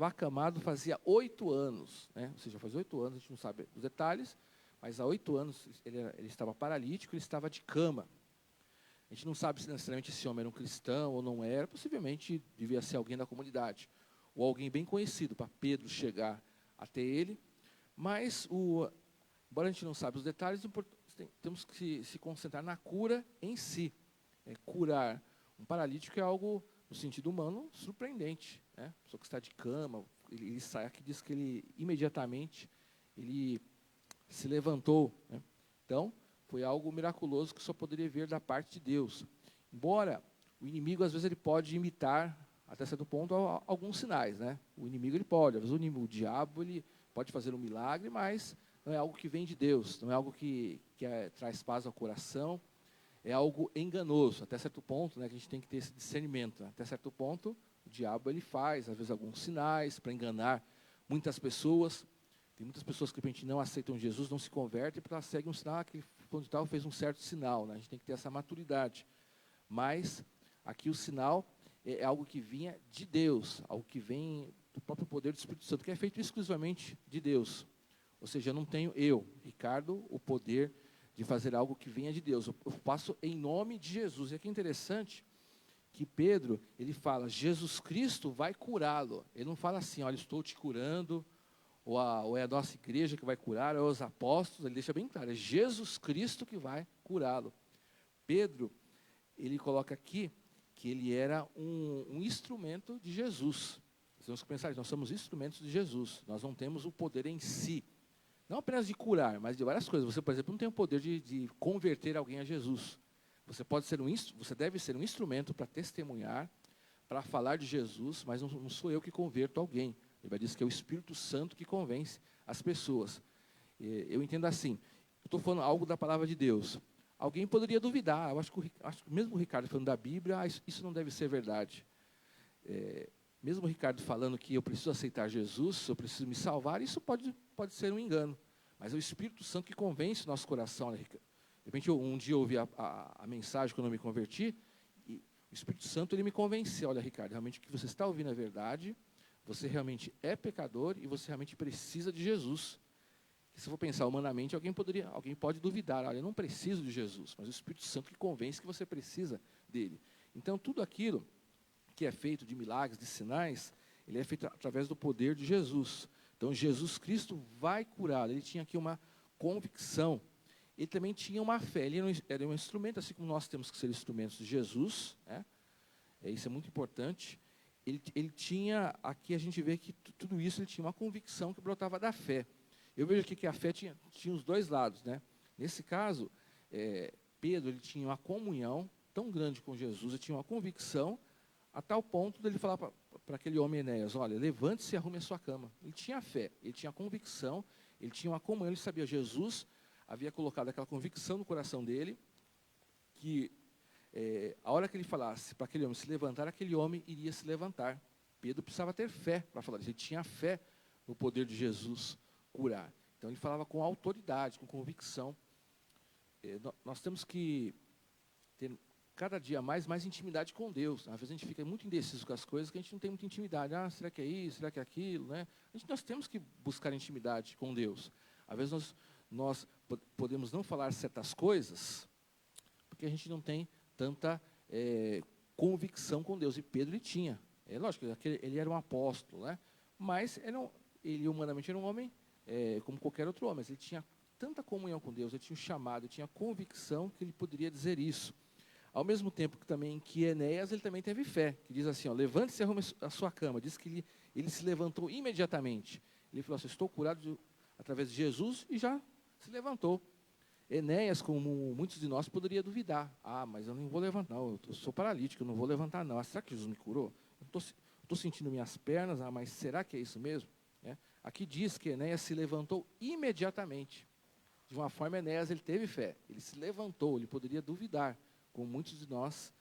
Speaker 5: acamado fazia 8 anos, né? Ou seja, faz 8 anos, a gente não sabe os detalhes, mas há 8 anos ele estava paralítico, ele estava de cama. A gente não sabe se necessariamente esse homem era um cristão ou não era, possivelmente devia ser alguém da comunidade, ou alguém bem conhecido para Pedro chegar até ele, mas, embora a gente não saiba os detalhes, temos que se concentrar na cura em si. Curar um paralítico é algo, no sentido humano, surpreendente, né? A pessoa que está de cama, ele sai aqui, diz que ele imediatamente ele se levantou, né? Então, foi algo miraculoso que só poderia vir da parte de Deus. Embora o inimigo, às vezes, ele pode imitar, até certo ponto, alguns sinais, né? O inimigo, ele pode, às vezes o diabo, ele pode fazer um milagre, mas não é algo que vem de Deus, não é algo que traz paz ao coração, é algo enganoso, até certo ponto, né, que a gente tem que ter esse discernimento, né? Até certo ponto, o diabo ele faz, às vezes, alguns sinais para enganar muitas pessoas. Tem muitas pessoas que, de repente, não aceitam Jesus, não se convertem, porque elas seguem um sinal, que quando tal fez um certo sinal, né? A gente tem que ter essa maturidade. Mas, aqui o sinal é algo que vinha de Deus, algo que vem do próprio poder do Espírito Santo, que é feito exclusivamente de Deus. Ou seja, não tenho eu, Ricardo, o poder de fazer algo que venha de Deus. Eu faço em nome de Jesus. E aqui é interessante que Pedro, ele fala, Jesus Cristo vai curá-lo. Ele não fala assim, olha, estou te curando, ou é a nossa igreja que vai curar, ou é os apóstolos. Ele deixa bem claro, é Jesus Cristo que vai curá-lo. Pedro, ele coloca aqui que ele era um instrumento de Jesus. Nós temos que pensar isso, nós somos instrumentos de Jesus. Nós não temos o poder em si. Não apenas de curar, mas de várias coisas. Você, por exemplo, não tem o poder de converter alguém a Jesus. Você deve ser um instrumento para testemunhar, para falar de Jesus, mas não sou eu que converto alguém. Ele vai dizer que é o Espírito Santo que convence as pessoas. Eu entendo assim, eu estou falando algo da palavra de Deus. Alguém poderia duvidar, eu acho que mesmo o Ricardo falando da Bíblia, isso não deve ser verdade. Mesmo o Ricardo falando que eu preciso aceitar Jesus, eu preciso me salvar, isso pode ser um engano. Mas é o Espírito Santo que convence o nosso coração, né, Ricardo? De repente, um dia eu ouvi a mensagem quando eu me converti, e o Espírito Santo ele me convenceu, olha, Ricardo, realmente o que você está ouvindo é verdade, você realmente é pecador e você realmente precisa de Jesus. E se for pensar humanamente, alguém pode duvidar, olha, eu não preciso de Jesus, mas o Espírito Santo que convence que você precisa dele. Então, tudo aquilo que é feito de milagres, de sinais, ele é feito através do poder de Jesus. Então, Jesus Cristo vai curá-lo. Ele tinha aqui uma convicção. Ele também tinha uma fé. Ele era um instrumento, assim como nós temos que ser instrumentos de Jesus, né? Isso é muito importante. Ele tinha, aqui a gente vê que tudo isso, ele tinha uma convicção que brotava da fé. Eu vejo aqui que a fé tinha os dois lados, né? Nesse caso, Pedro, ele tinha uma comunhão tão grande com Jesus, ele tinha uma convicção, a tal ponto dele falar para aquele homem Enéas, olha, levante-se e arrume a sua cama. Ele tinha fé, ele tinha convicção, ele tinha uma comunhão, ele sabia, Jesus havia colocado aquela convicção no coração dele, que a hora que ele falasse para aquele homem se levantar, aquele homem iria se levantar. Pedro precisava ter fé para falar isso. Ele tinha fé no poder de Jesus curar. Então, ele falava com autoridade, com convicção. Nós temos que ter cada dia mais intimidade com Deus. Às vezes a gente fica muito indeciso com as coisas, que a gente não tem muita intimidade. Será que é isso? Será que é aquilo? Né? Nós temos que buscar intimidade com Deus. Às vezes nós podemos não falar certas coisas, porque a gente não tem tanta convicção com Deus. E Pedro, ele tinha. É lógico, ele era um apóstolo, né? Mas ele humanamente era um homem como qualquer outro homem. Mas ele tinha tanta comunhão com Deus, ele tinha um chamado, ele tinha convicção que ele poderia dizer isso. Ao mesmo tempo que também que Enéas, ele também teve fé, que diz assim, levante-se e arrume a sua cama. Diz que ele se levantou imediatamente. Ele falou assim, estou curado através de Jesus, e já se levantou. Enéas, como muitos de nós, poderia duvidar. Mas eu não vou levantar, não, eu sou paralítico, eu não vou levantar não. Será que Jesus me curou? Eu estou sentindo minhas pernas, mas será que é isso mesmo? Aqui diz que Enéas se levantou imediatamente. De uma forma, Enéas, ele teve fé, ele se levantou, ele poderia duvidar, como muitos de nós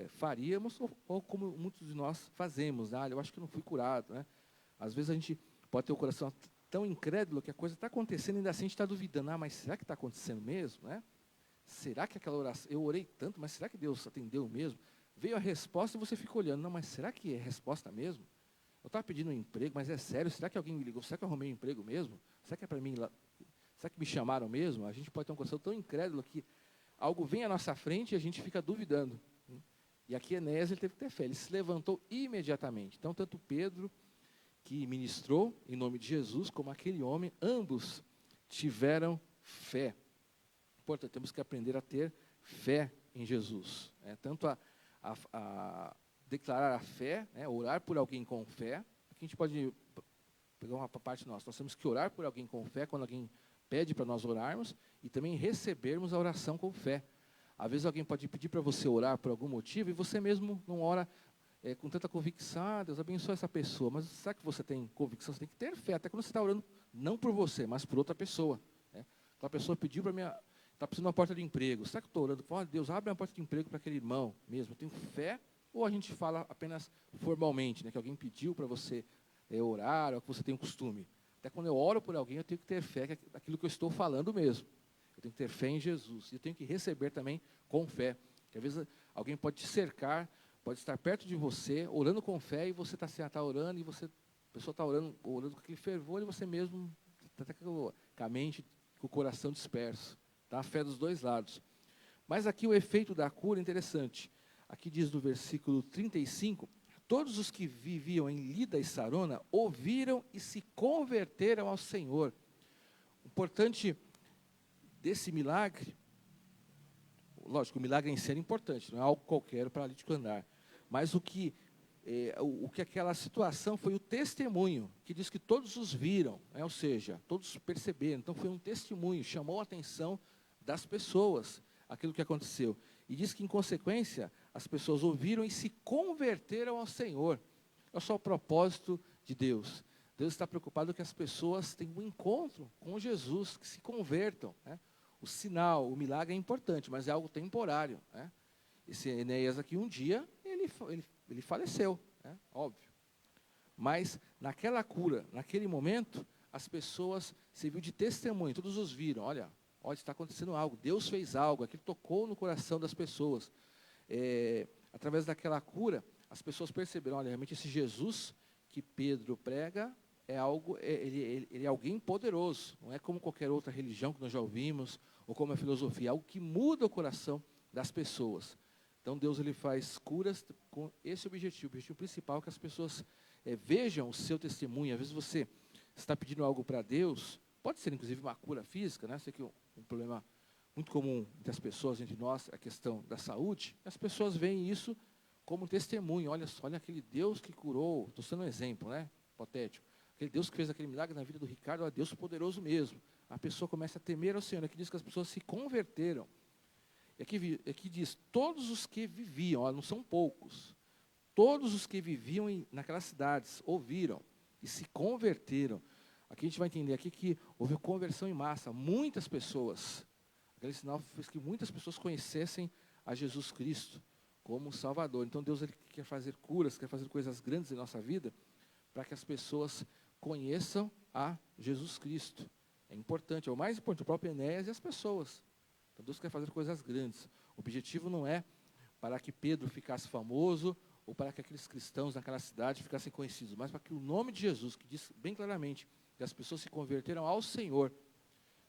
Speaker 5: faríamos, ou como muitos de nós fazemos. Eu acho que eu não fui curado. Né? Às vezes a gente pode ter o coração tão incrédulo que a coisa está acontecendo e ainda assim a gente está duvidando. Mas será que está acontecendo mesmo? Né? Será que aquela oração, eu orei tanto, mas será que Deus atendeu mesmo? Veio a resposta e você fica olhando, não, mas será que é resposta mesmo? Eu estava pedindo um emprego, mas é sério, será que alguém me ligou? Será que eu arrumei um emprego mesmo? Será que é para mim? Será que me chamaram mesmo? A gente pode ter um coração tão incrédulo que algo vem à nossa frente e a gente fica duvidando. E aqui Enéas, ele teve que ter fé, ele se levantou imediatamente. Então, tanto Pedro, que ministrou em nome de Jesus, como aquele homem, ambos tiveram fé. Portanto, temos que aprender a ter fé em Jesus. Tanto a declarar a fé, orar por alguém com fé. Aqui a gente pode pegar uma parte nossa. Nós temos que orar por alguém com fé, quando alguém pede para nós orarmos, e também recebermos a oração com fé. Às vezes alguém pode pedir para você orar por algum motivo, e você mesmo não ora com tanta convicção. Deus abençoe essa pessoa. Mas será que você tem convicção? Você tem que ter fé, até quando você está orando, não por você, mas por outra pessoa. Aquela pessoa pediu para mim, está precisando de uma porta de emprego. Será que eu estou orando? Deus, abre uma porta de emprego para aquele irmão mesmo. Eu tenho fé? Ou a gente fala apenas formalmente, que alguém pediu para você orar, ou que você tem um costume? Até quando eu oro por alguém, eu tenho que ter fé daquilo que eu estou falando mesmo. Eu tenho que ter fé em Jesus. E eu tenho que receber também com fé. Porque às vezes alguém pode te cercar, pode estar perto de você, orando com fé, e você está orando, e a pessoa está orando com aquele fervor, e você mesmo está com a mente, com o coração disperso. Tá? A fé dos dois lados. Mas aqui o efeito da cura é interessante. Aqui diz no versículo 35, todos os que viviam em Lida e Sarona ouviram e se converteram ao Senhor. O importante desse milagre, lógico, o milagre em si era importante, não é algo qualquer para paralítico andar, mas o que aquela situação foi o testemunho, que diz que todos os viram, ou seja, todos perceberam. Então foi um testemunho, chamou a atenção das pessoas aquilo que aconteceu. E diz que, em consequência, as pessoas ouviram e se converteram ao Senhor. É só o propósito de Deus. Deus está preocupado que as pessoas tenham um encontro com Jesus, que se convertam. O sinal, o milagre é importante, mas é algo temporário. Esse Enéas aqui, um dia, ele faleceu, óbvio. Mas, naquela cura, naquele momento, as pessoas serviu de testemunho, todos os viram. Olha, está acontecendo algo, Deus fez algo, aquilo tocou no coração das pessoas. Através daquela cura, as pessoas perceberam, olha, realmente esse Jesus que Pedro prega ele é alguém poderoso, não é como qualquer outra religião que nós já ouvimos, ou como a filosofia, é algo que muda o coração das pessoas. Então Deus, ele faz curas com esse objetivo, o objetivo principal é que as pessoas vejam o seu testemunho. Às vezes você está pedindo algo para Deus, pode ser inclusive uma cura física, sei que um problema muito comum entre as pessoas, entre nós, a questão da saúde. As pessoas veem isso como testemunho. Olha aquele Deus que curou, estou sendo um exemplo, hipotético. Aquele Deus que fez aquele milagre na vida do Ricardo, é Deus poderoso mesmo. A pessoa começa a temer ao Senhor. Aqui diz que as pessoas se converteram. E aqui diz, todos os que viviam, não são poucos, todos os que viviam naquelas cidades ouviram e se converteram. Aqui a gente vai entender aqui que houve conversão em massa. Muitas pessoas, aquele sinal fez que muitas pessoas conhecessem a Jesus Cristo como Salvador. Então Deus ele quer fazer curas, quer fazer coisas grandes em nossa vida, para que as pessoas conheçam a Jesus Cristo. É importante, é o mais importante, o próprio Enéas e as pessoas. Então Deus quer fazer coisas grandes. O objetivo não é para que Pedro ficasse famoso, ou para que aqueles cristãos naquela cidade ficassem conhecidos, mas para que o nome de Jesus, que diz bem claramente que as pessoas se converteram ao Senhor.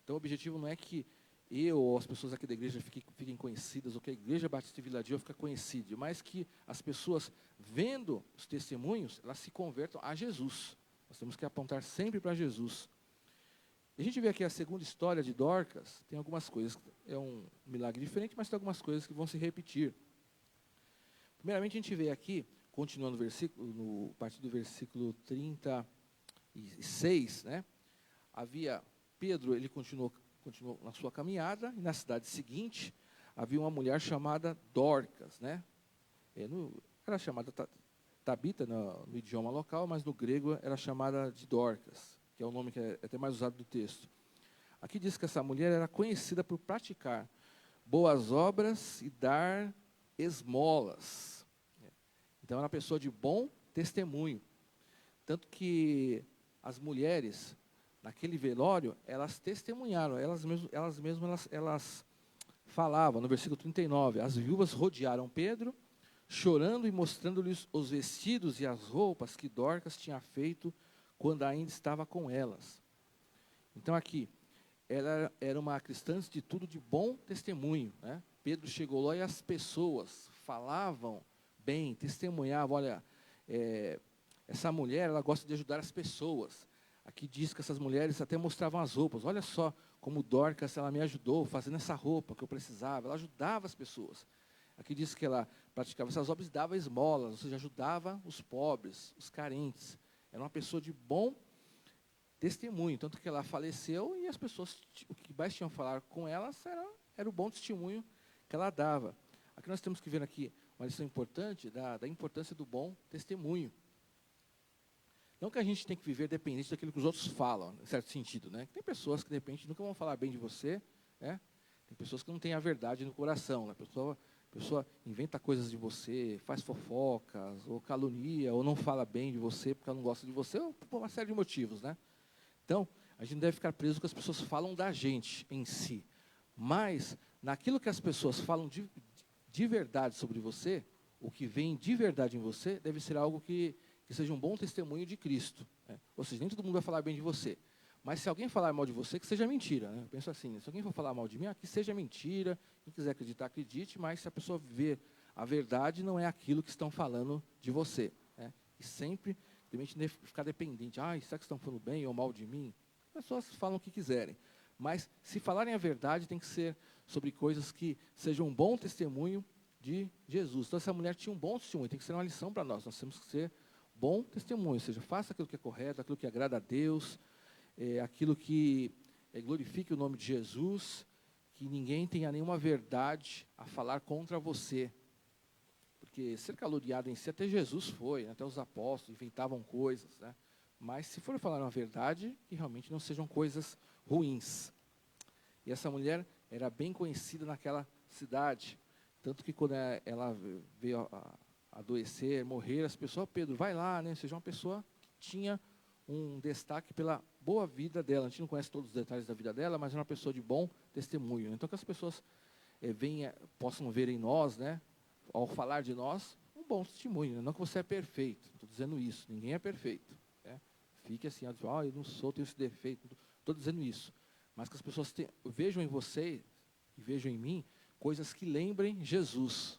Speaker 5: Então o objetivo não é que eu ou as pessoas aqui da igreja fiquem conhecidas, ou que a Igreja Batista Vila Dio fique conhecida, mas que as pessoas, vendo os testemunhos, elas se convertam a Jesus. Nós temos que apontar sempre para Jesus. A gente vê aqui a segunda história de Dorcas, tem algumas coisas, é um milagre diferente, mas tem algumas coisas que vão se repetir. Primeiramente, a gente vê aqui, continuando o versículo, a partir do versículo 36, né? Havia Pedro, ele continuou na sua caminhada, e na cidade seguinte, havia uma mulher chamada Dorcas, né? Era chamada Tabita no idioma local, mas no grego era chamada de Dorcas, que é o nome que é até mais usado do texto. Aqui diz que essa mulher era conhecida por praticar boas obras e dar esmolas. Então, era uma pessoa de bom testemunho. Tanto que as mulheres, naquele velório, elas testemunharam, elas mesmas falavam, no versículo 39, as viúvas rodearam Pedro, chorando e mostrando-lhes os vestidos e as roupas que Dorcas tinha feito quando ainda estava com elas. Então, aqui, ela era uma cristã, antes de tudo, de bom testemunho, né? Pedro chegou lá e as pessoas falavam bem, testemunhavam, olha, essa mulher, ela gosta de ajudar as pessoas. Aqui diz que essas mulheres até mostravam as roupas. Olha só como Dorcas, ela me ajudou fazendo essa roupa que eu precisava. Ela ajudava as pessoas. Aqui diz que ela praticava essas obras e dava esmolas, ou seja, ajudava os pobres, os carentes. Era uma pessoa de bom testemunho, tanto que ela faleceu e as pessoas, o que mais tinham a falar com elas era o bom testemunho que ela dava. Aqui nós temos que ver aqui uma lição importante da importância do bom testemunho. Não que a gente tem que viver dependente daquilo que os outros falam, em certo sentido, né? Tem pessoas que, de repente, nunca vão falar bem de você, né? Tem pessoas que não têm a verdade no coração, né? A pessoa inventa coisas de você, faz fofocas, ou calunia, ou não fala bem de você porque ela não gosta de você, ou por uma série de motivos, né? Então, a gente não deve ficar preso com o que as pessoas falam da gente em si. Mas, naquilo que as pessoas falam de verdade sobre você, o que vem de verdade em você, deve ser algo que seja um bom testemunho de Cristo, né? Ou seja, nem todo mundo vai falar bem de você. Mas se alguém falar mal de você, que seja mentira, né? Eu penso assim, se alguém for falar mal de mim, que seja mentira. Quem quiser acreditar, acredite, mas se a pessoa ver a verdade, não é aquilo que estão falando de você, né? E sempre, realmente, ficar dependente. Será que estão falando bem ou mal de mim? As pessoas falam o que quiserem. Mas, se falarem a verdade, tem que ser sobre coisas que sejam um bom testemunho de Jesus. Então, essa mulher tinha um bom testemunho, tem que ser uma lição para nós. Nós temos que ser bom testemunho, ou seja, faça aquilo que é correto, aquilo que agrada a Deus, aquilo que glorifique o nome de Jesus, que ninguém tenha nenhuma verdade a falar contra você. Porque ser caluniado em si, até Jesus foi, né? Até os apóstolos inventavam coisas, né? Mas se for falar uma verdade, que realmente não sejam coisas ruins. E essa mulher era bem conhecida naquela cidade, tanto que quando ela veio a adoecer, morrer, as pessoas, Pedro, vai lá, né? Ou seja, uma pessoa que tinha um destaque pela boa vida dela. A gente não conhece todos os detalhes da vida dela, mas é uma pessoa de bom testemunho. Então, que as pessoas possam ver em nós, né, ao falar de nós, um bom testemunho. Né? Não que você é perfeito, estou dizendo isso, ninguém é perfeito. Né? Fique assim, eu não sou, tenho esse defeito, estou dizendo isso. Mas que as pessoas vejam em você e vejam em mim coisas que lembrem Jesus.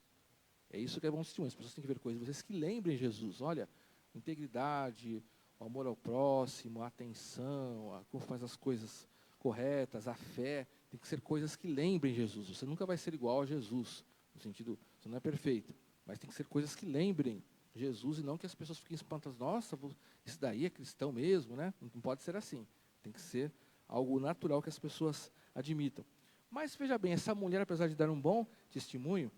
Speaker 5: É isso que é bom testemunho. As pessoas têm que ver coisas em vocês que lembrem Jesus. Olha, integridade, o amor ao próximo, a atenção, como faz as coisas corretas, a fé, tem que ser coisas que lembrem Jesus. Você nunca vai ser igual a Jesus, no sentido, você não é perfeito, mas tem que ser coisas que lembrem Jesus e não que as pessoas fiquem espantadas, nossa, isso daí é cristão mesmo, né? Não pode ser assim, tem que ser algo natural que as pessoas admitam. Mas veja bem, essa mulher, apesar de dar um bom testemunho,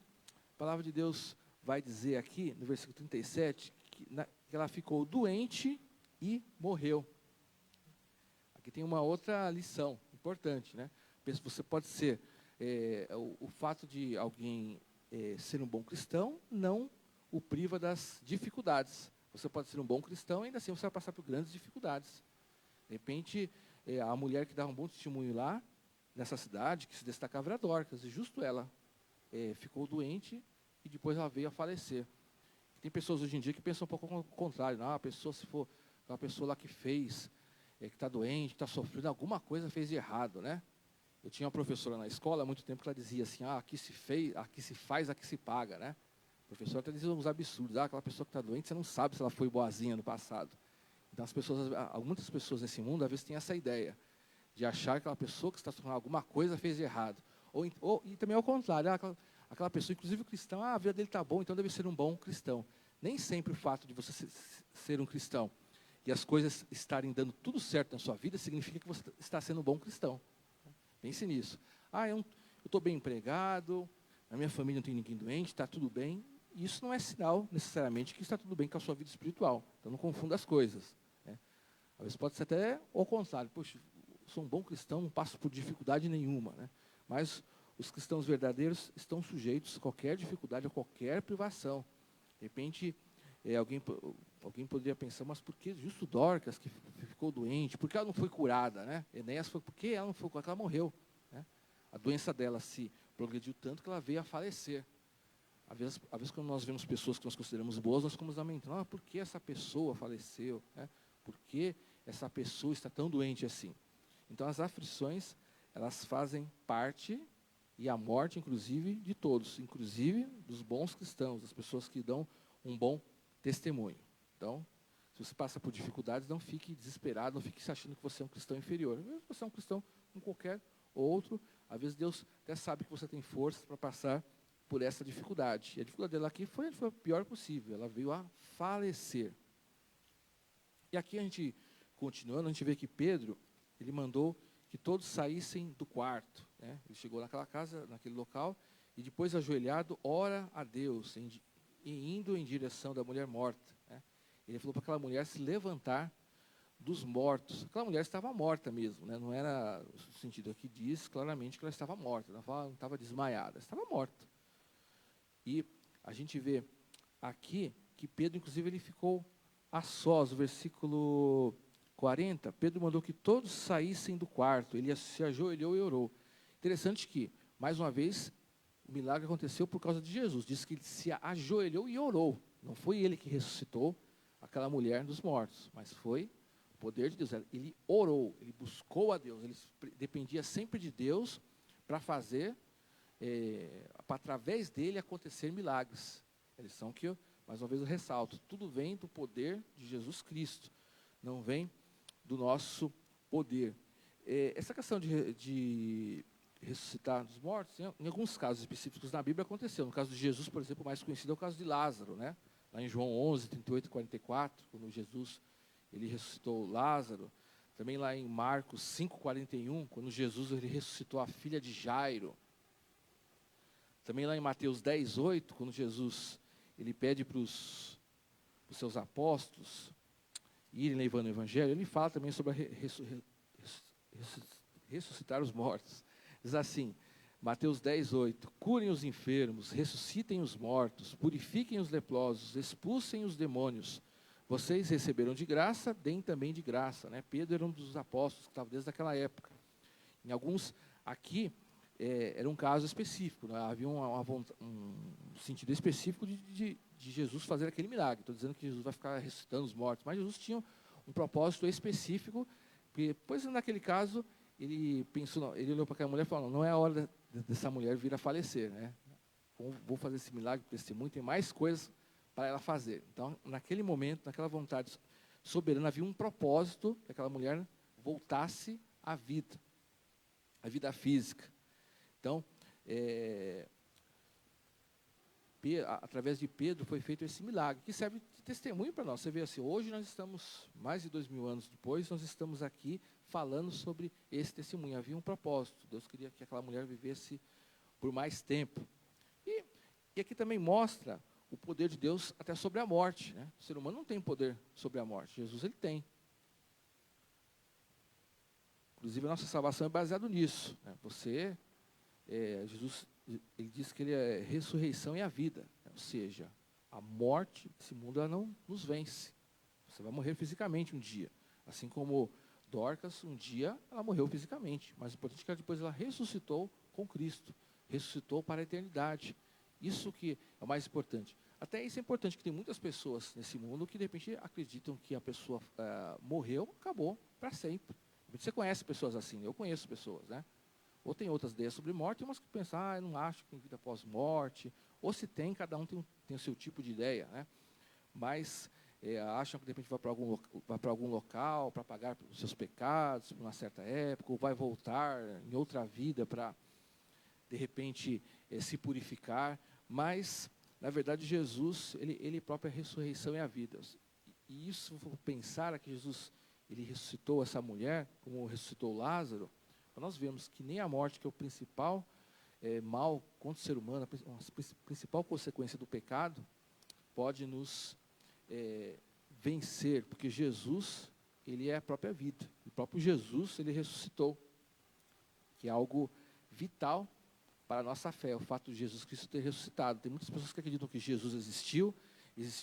Speaker 5: a palavra de Deus vai dizer aqui, no versículo 37, que ela ficou doente e morreu. Aqui tem uma outra lição importante, né? Você pode ser, o fato de alguém ser um bom cristão não o priva das dificuldades. Você pode ser um bom cristão e ainda assim você vai passar por grandes dificuldades. De repente, a mulher que dava um bom testemunho lá, nessa cidade, que se destacava era Dorcas, e justo ela ficou doente e depois ela veio a falecer. Tem pessoas hoje em dia que pensam um pouco ao contrário. Não, a pessoa, se for aquela pessoa lá que fez, que está doente, que está sofrendo, alguma coisa fez de errado, né? Eu tinha uma professora na escola há muito tempo que ela dizia assim, aqui se faz, aqui se paga, né? O professor até dizia uns absurdos, aquela pessoa que está doente, você não sabe se ela foi boazinha no passado. Então, muitas pessoas nesse mundo, às vezes, têm essa ideia de achar que aquela pessoa que está sofrendo alguma coisa fez de errado. E também ao contrário, aquela pessoa, inclusive o cristão, a vida dele está bom, então deve ser um bom cristão. Nem sempre o fato de você ser um cristão e as coisas estarem dando tudo certo na sua vida, significa que você está sendo um bom cristão. Pense nisso. Eu estou bem empregado, na minha família não tem ninguém doente, está tudo bem. Isso não é sinal, necessariamente, que está tudo bem com a sua vida espiritual. Então, não confunda as coisas. Né? Às vezes pode ser até ao contrário. Poxa, sou um bom cristão, não passo por dificuldade nenhuma. Né? Mas os cristãos verdadeiros estão sujeitos a qualquer dificuldade, a qualquer privação. De repente, alguém poderia pensar, mas por que justo Dorcas, que ficou doente, por que ela não foi curada? Né? Enéas foi, por que ela não foi curada? Porque ela morreu. Né? A doença dela se progrediu tanto que ela veio a falecer. Às vezes, quando nós vemos pessoas que nós consideramos boas, nós ficamos lamentando, por que essa pessoa faleceu? Né? Por que essa pessoa está tão doente assim? Então, as aflições, elas fazem parte, e a morte, inclusive, de todos, inclusive dos bons cristãos, das pessoas que dão um bom testemunho. Então, se você passa por dificuldades, não fique desesperado, não fique se achando que você é um cristão inferior. Você é um cristão como qualquer outro. Às vezes, Deus até sabe que você tem força para passar por essa dificuldade. E a dificuldade dela aqui foi a pior possível. Ela veio a falecer. E aqui a gente, continuando, a gente vê que Pedro, ele mandou que todos saíssem do quarto. Né? Ele chegou naquela casa, naquele local, e depois, ajoelhado, ora a Deus, e indo em direção da mulher morta. Né? Ele falou para aquela mulher se levantar dos mortos. Aquela mulher estava morta mesmo. Né? Não era, o sentido aqui diz claramente que ela estava morta. Ela não estava desmaiada, estava morta. E a gente vê aqui que Pedro, inclusive, ele ficou a sós. O versículo 40, Pedro mandou que todos saíssem do quarto. Ele se ajoelhou e orou. Interessante que, mais uma vez, o milagre aconteceu por causa de Jesus. Diz que ele se ajoelhou e orou. Não foi ele que ressuscitou aquela mulher dos mortos, mas foi o poder de Deus. Ele orou, ele buscou a Deus. Ele dependia sempre de Deus para fazer, para através dele acontecer milagres. É a lição que mais uma vez eu ressalto. Tudo vem do poder de Jesus Cristo. Não vem do nosso poder. Essa questão de ressuscitar dos mortos, em alguns casos específicos na Bíblia aconteceu. No caso de Jesus, por exemplo, o mais conhecido é o caso de Lázaro, né? Lá em João 11, 38 e 44, quando Jesus ele ressuscitou Lázaro. Também lá em Marcos 5, 41, quando Jesus ele ressuscitou a filha de Jairo. Também lá em Mateus 10, 8, quando Jesus ele pede para os seus apóstolos irem levando o evangelho, ele fala também sobre ressuscitar os mortos. Diz assim, Mateus 10, 8, curem os enfermos, ressuscitem os mortos, purifiquem os leprosos, expulsem os demônios. Vocês receberam de graça, deem também de graça. Né? Pedro era um dos apóstolos que estava desde aquela época. Em alguns, aqui, era um caso específico. Né? Havia um sentido específico de Jesus fazer aquele milagre. Estou dizendo que Jesus vai ficar ressuscitando os mortos, mas Jesus tinha um propósito específico, porque, pois naquele caso, ele pensou, ele olhou para aquela mulher e falou, não é a hora dessa mulher vir a falecer. Né? Vou fazer esse milagre, testemunho, tem mais coisas para ela fazer. Então, naquele momento, naquela vontade soberana, havia um propósito que aquela mulher voltasse à vida física. Então, através de Pedro foi feito esse milagre, que serve de testemunho para nós. Você vê assim, hoje nós estamos, mais de 2000 anos depois, nós estamos aqui falando sobre esse testemunho. Havia um propósito, Deus queria que aquela mulher vivesse por mais tempo. E aqui também mostra o poder de Deus até sobre a morte. Né? O ser humano não tem poder sobre a morte, Jesus ele tem. Inclusive a nossa salvação é baseada nisso. Né? Jesus ele diz que ele é a ressurreição e a vida. Ou seja, a morte desse mundo ela não nos vence. Você vai morrer fisicamente um dia. Assim como Dorcas, um dia ela morreu fisicamente. Mas o importante é que depois ela ressuscitou com Cristo. Ressuscitou para a eternidade. Isso que é o mais importante. Até isso é importante, que tem muitas pessoas nesse mundo que de repente acreditam que a pessoa morreu, acabou para sempre. Você conhece pessoas assim, eu conheço pessoas, né? Ou tem outras ideias sobre morte, umas que pensam, eu não acho que tem vida após morte. Ou se tem, cada um tem o seu tipo de ideia, né? Mas acham que de repente vai para algum local para pagar os seus pecados por uma certa época, ou vai voltar em outra vida para, de repente, se purificar. Mas, na verdade, Jesus, ele próprio é a ressurreição e a vida. E isso, vou pensar que Jesus, ele ressuscitou essa mulher, como ressuscitou Lázaro, nós vemos que nem a morte, que é o principal mal contra o ser humano, a principal consequência do pecado, pode nos vencer, porque Jesus, ele é a própria vida. O próprio Jesus, ele ressuscitou, que é algo vital para a nossa fé, o fato de Jesus Cristo ter ressuscitado. Tem muitas pessoas que acreditam que Jesus existiu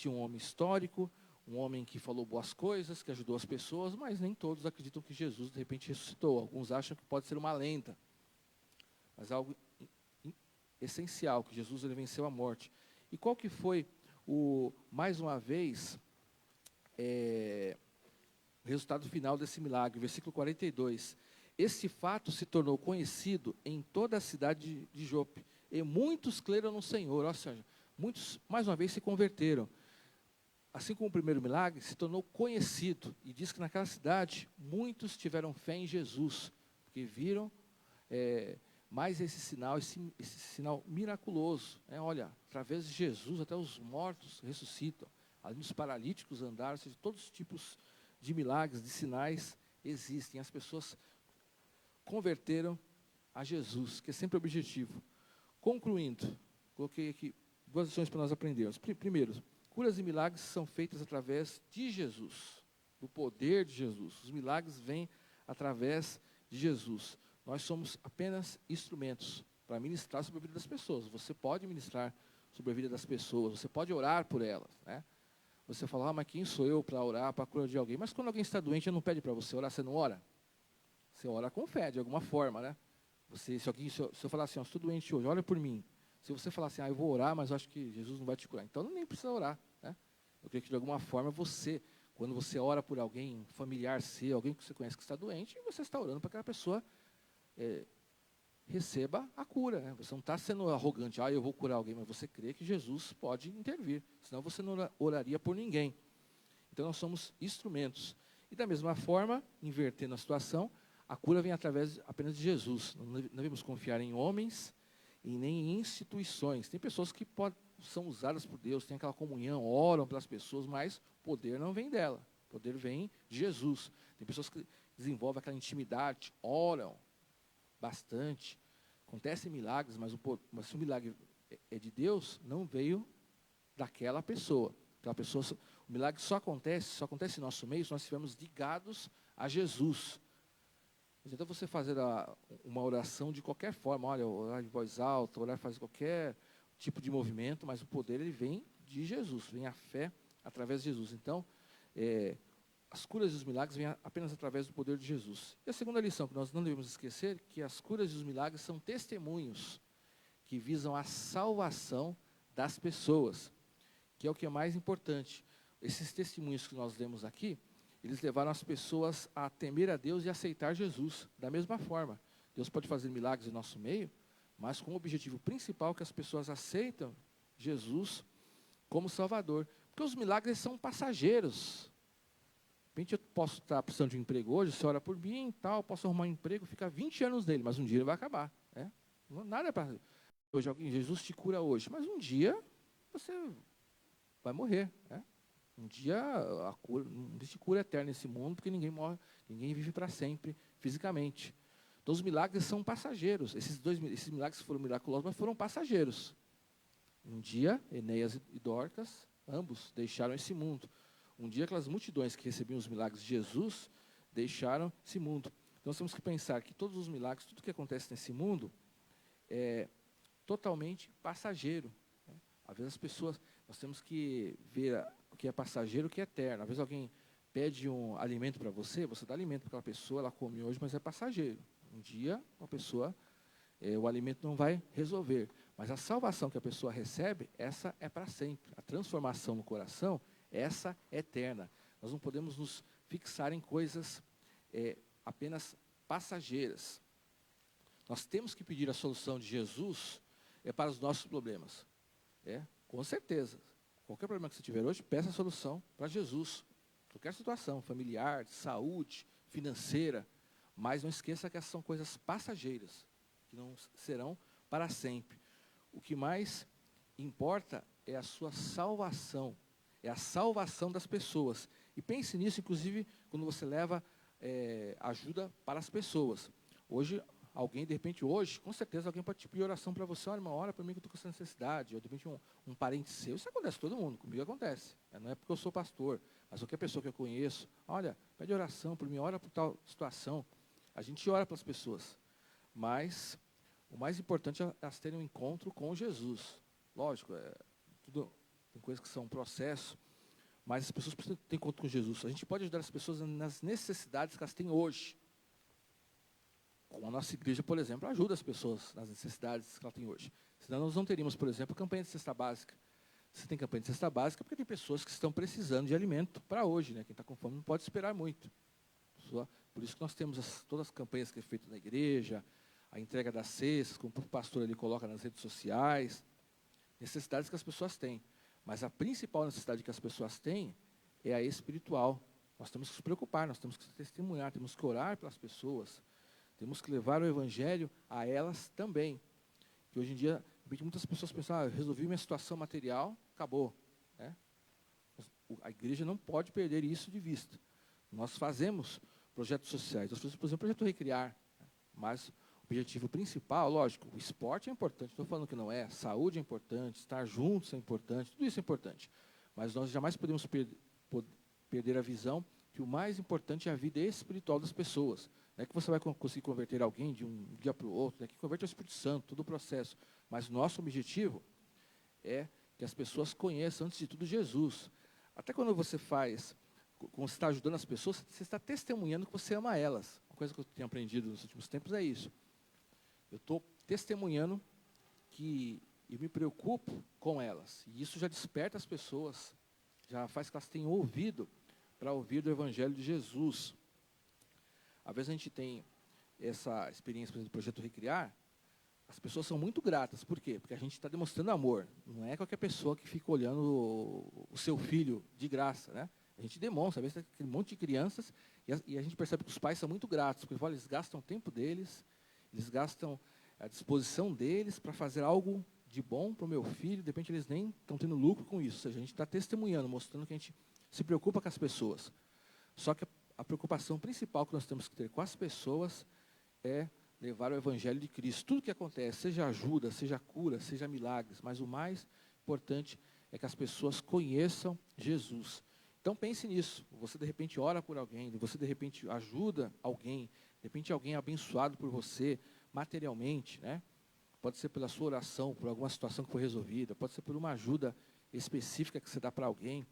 Speaker 5: um homem histórico, um homem que falou boas coisas, que ajudou as pessoas, mas nem todos acreditam que Jesus, de repente, ressuscitou. Alguns acham que pode ser uma lenda, mas algo essencial, que Jesus ele venceu a morte. E qual que foi, mais uma vez, o resultado final desse milagre? Versículo 42. Esse fato se tornou conhecido em toda a cidade de Jope, e muitos creram no Senhor, ou seja, muitos, mais uma vez, se converteram. Assim como o primeiro milagre, se tornou conhecido, e diz que naquela cidade, muitos tiveram fé em Jesus, porque viram mais esse sinal miraculoso. Olha, através de Jesus, até os mortos ressuscitam, além dos paralíticos andaram, ou seja, todos os tipos de milagres, de sinais existem. As pessoas converteram a Jesus, que é sempre o objetivo. Concluindo, coloquei aqui 2 lições para nós aprendermos. Primeiro, curas e milagres são feitas através de Jesus, do poder de Jesus. Os milagres vêm através de Jesus. Nós somos apenas instrumentos para ministrar sobre a vida das pessoas. Você pode ministrar sobre a vida das pessoas, você pode orar por elas, né? Você fala, mas quem sou eu para orar para a cura de alguém? Mas quando alguém está doente, não pede para você orar, você não ora? Você ora com fé, de alguma forma, né? Se eu falar assim, estou doente hoje, olha por mim. Se você falar assim, eu vou orar, mas eu acho que Jesus não vai te curar, então nem precisa orar, né? Eu creio que de alguma forma quando você ora por alguém, um familiar seu, alguém que você conhece que está doente, você está orando para que aquela pessoa receba a cura, né? Você não está sendo arrogante, eu vou curar alguém, mas você crê que Jesus pode intervir, senão você não oraria por ninguém. Então nós somos instrumentos. E da mesma forma, invertendo a situação, a cura vem através apenas de Jesus. Não devemos confiar em homens e nem em instituições. Tem pessoas que são usadas por Deus, têm aquela comunhão, oram pelas pessoas, mas o poder não vem dela. O poder vem de Jesus. Tem pessoas que desenvolvem aquela intimidade, oram bastante, acontecem milagres, mas se o milagre é de Deus, não veio daquela pessoa. O milagre só acontece em nosso meio se nós estivermos ligados a Jesus. Então você fazer uma oração de qualquer forma, orar de voz alta, fazer qualquer tipo de movimento, mas o poder ele vem de Jesus, vem a fé através de Jesus. Então, as curas e os milagres vêm apenas através do poder de Jesus. E a segunda lição que nós não devemos esquecer, que as curas e os milagres são testemunhos que visam a salvação das pessoas, que é o que é mais importante. Esses testemunhos que nós lemos aqui, eles levaram as pessoas a temer a Deus e aceitar Jesus. Da mesma forma, Deus pode fazer milagres em nosso meio, mas com o objetivo principal que as pessoas aceitam Jesus como Salvador. Porque os milagres são passageiros. De repente eu posso estar precisando de um emprego hoje, você ora por mim, posso arrumar um emprego, ficar 20 anos nele, mas um dia ele vai acabar. Nada é para... Hoje Jesus te cura hoje, mas um dia você vai morrer. Um dia não existe cura eterna nesse mundo, porque ninguém morre, ninguém vive para sempre, fisicamente. Então os milagres são passageiros. Esses milagres foram miraculosos, mas foram passageiros. Um dia, Enéas e Dorcas, ambos deixaram esse mundo. Um dia, aquelas multidões que recebiam os milagres de Jesus, deixaram esse mundo. Então, nós temos que pensar que todos os milagres, tudo que acontece nesse mundo, totalmente passageiro. Né? Às vezes as pessoas, nós temos que ver o que é passageiro e o que é eterno. Às vezes alguém pede um alimento para você, você dá alimento para aquela pessoa, ela come hoje, mas é passageiro. Um dia, uma pessoa, o alimento não vai resolver. Mas a salvação que a pessoa recebe, essa é para sempre. A transformação no coração, essa é eterna. Nós não podemos nos fixar em coisas apenas passageiras. Nós temos que pedir a solução de Jesus para os nossos problemas. Com certeza. Qualquer problema que você tiver hoje, peça a solução para Jesus. Qualquer situação, familiar, de saúde, financeira. Mas não esqueça que essas são coisas passageiras, que não serão para sempre. O que mais importa é a sua salvação. É a salvação das pessoas. E pense nisso, inclusive, quando você leva ajuda para as pessoas. Hoje, alguém, de repente, com certeza, alguém pode te pedir oração para você. Olha, irmão, ora para mim que eu estou com essa necessidade. Ou, de repente, um parente seu. Isso acontece com todo mundo, comigo acontece. Não é porque eu sou pastor, mas qualquer pessoa que eu conheço. Olha, pede oração por mim, ora por tal situação. A gente ora para as pessoas. Mas o mais importante é elas terem um encontro com Jesus. Lógico, tem coisas que são um processo, mas as pessoas precisam ter encontro com Jesus. A gente pode ajudar as pessoas nas necessidades que elas têm hoje. Como a nossa igreja, por exemplo, ajuda as pessoas nas necessidades que ela tem hoje. Senão nós não teríamos, por exemplo, campanha de cesta básica. Se tem campanha de cesta básica, é porque tem pessoas que estão precisando de alimento para hoje. Né? Quem está com fome não pode esperar muito. Por isso que nós temos todas as campanhas que é feitas na igreja, a entrega das cestas, como o pastor ali coloca nas redes sociais, necessidades que as pessoas têm. Mas a principal necessidade que as pessoas têm é a espiritual. Nós temos que nos preocupar, nós temos que testemunhar, temos que orar pelas pessoas, temos que levar o evangelho a elas também. Que hoje em dia, muitas pessoas pensam, eu resolvi minha situação material, acabou. Né? A igreja não pode perder isso de vista. Nós fazemos projetos sociais, nós fazemos, por exemplo, o projeto Recriar, mas o objetivo principal, lógico, o esporte é importante, estou falando que não é, saúde é importante, estar juntos é importante, tudo isso é importante, mas nós jamais podemos perder a visão que o mais importante é a vida espiritual das pessoas. Não é que você vai conseguir converter alguém de um dia para o outro, é que converte o Espírito Santo, todo o processo, mas nosso objetivo é que as pessoas conheçam, antes de tudo, Jesus. Até quando você está ajudando as pessoas, você está testemunhando que você ama elas. Uma coisa que eu tenho aprendido nos últimos tempos é isso. Eu estou testemunhando que eu me preocupo com elas. E isso já desperta as pessoas, já faz que elas tenham ouvido para ouvir do Evangelho de Jesus. Às vezes a gente tem essa experiência, por exemplo, do Projeto Recriar, as pessoas são muito gratas. Por quê? Porque a gente está demonstrando amor. Não é qualquer pessoa que fica olhando o seu filho de graça, né? A gente demonstra, às vezes tem aquele monte de crianças, e a gente percebe que os pais são muito gratos, porque eles gastam o tempo deles, eles gastam a disposição deles para fazer algo de bom para o meu filho, de repente eles nem estão tendo lucro com isso. Ou seja, a gente está testemunhando, mostrando que a gente se preocupa com as pessoas. Só que a preocupação principal que nós temos que ter com as pessoas é levar o Evangelho de Cristo. Tudo que acontece, seja ajuda, seja cura, seja milagres, mas o mais importante é que as pessoas conheçam Jesus. Então pense nisso. Você de repente ora por alguém, você de repente ajuda alguém, de repente alguém é abençoado por você materialmente, né? Pode ser pela sua oração, por alguma situação que foi resolvida, pode ser por uma ajuda específica que você dá para alguém.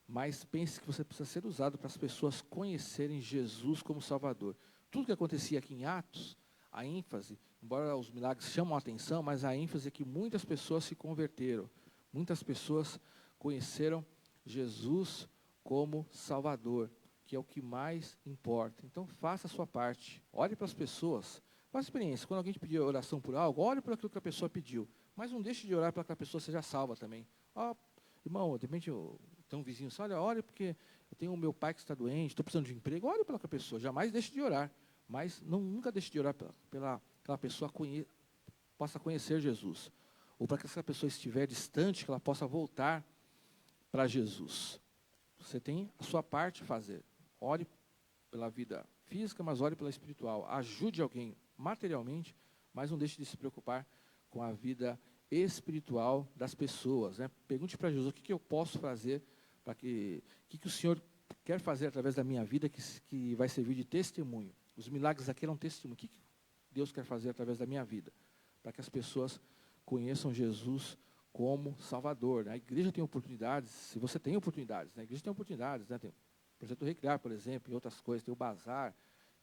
Speaker 5: Mas pense que você precisa ser usado para as pessoas conhecerem Jesus como Salvador. Tudo que acontecia aqui em Atos, a ênfase, embora os milagres chamam a atenção, mas a ênfase é que muitas pessoas se converteram. Muitas pessoas conheceram Jesus como Salvador, que é o que mais importa. Então faça a sua parte, ore para as pessoas. Faça experiência, quando alguém te pedir oração por algo, ore por aquilo que a pessoa pediu. Mas não deixe de orar para que a pessoa seja salva também. Irmão, de repente tem um vizinho, olha, ore porque eu tenho o meu pai que está doente, estou precisando de um emprego, ore pela pessoa, jamais deixe de orar. Mas nunca deixe de orar pela aquela pessoa possa conhecer Jesus. Ou para que essa pessoa estiver distante, que ela possa voltar para Jesus. Você tem a sua parte a fazer. Ore pela vida física, mas ore pela espiritual. Ajude alguém materialmente, mas não deixe de se preocupar com a vida espiritual das pessoas. Né? Pergunte para Jesus, o que eu posso fazer, para que o Senhor quer fazer através da minha vida que vai servir de testemunho. Os milagres aqui eram testemunho. O que Deus quer fazer através da minha vida? Para que as pessoas conheçam Jesus como Salvador. A igreja tem oportunidades, se você tem oportunidades, a igreja tem oportunidades, né? Tem o Projeto Recriar, por exemplo, e outras coisas, tem o Bazar,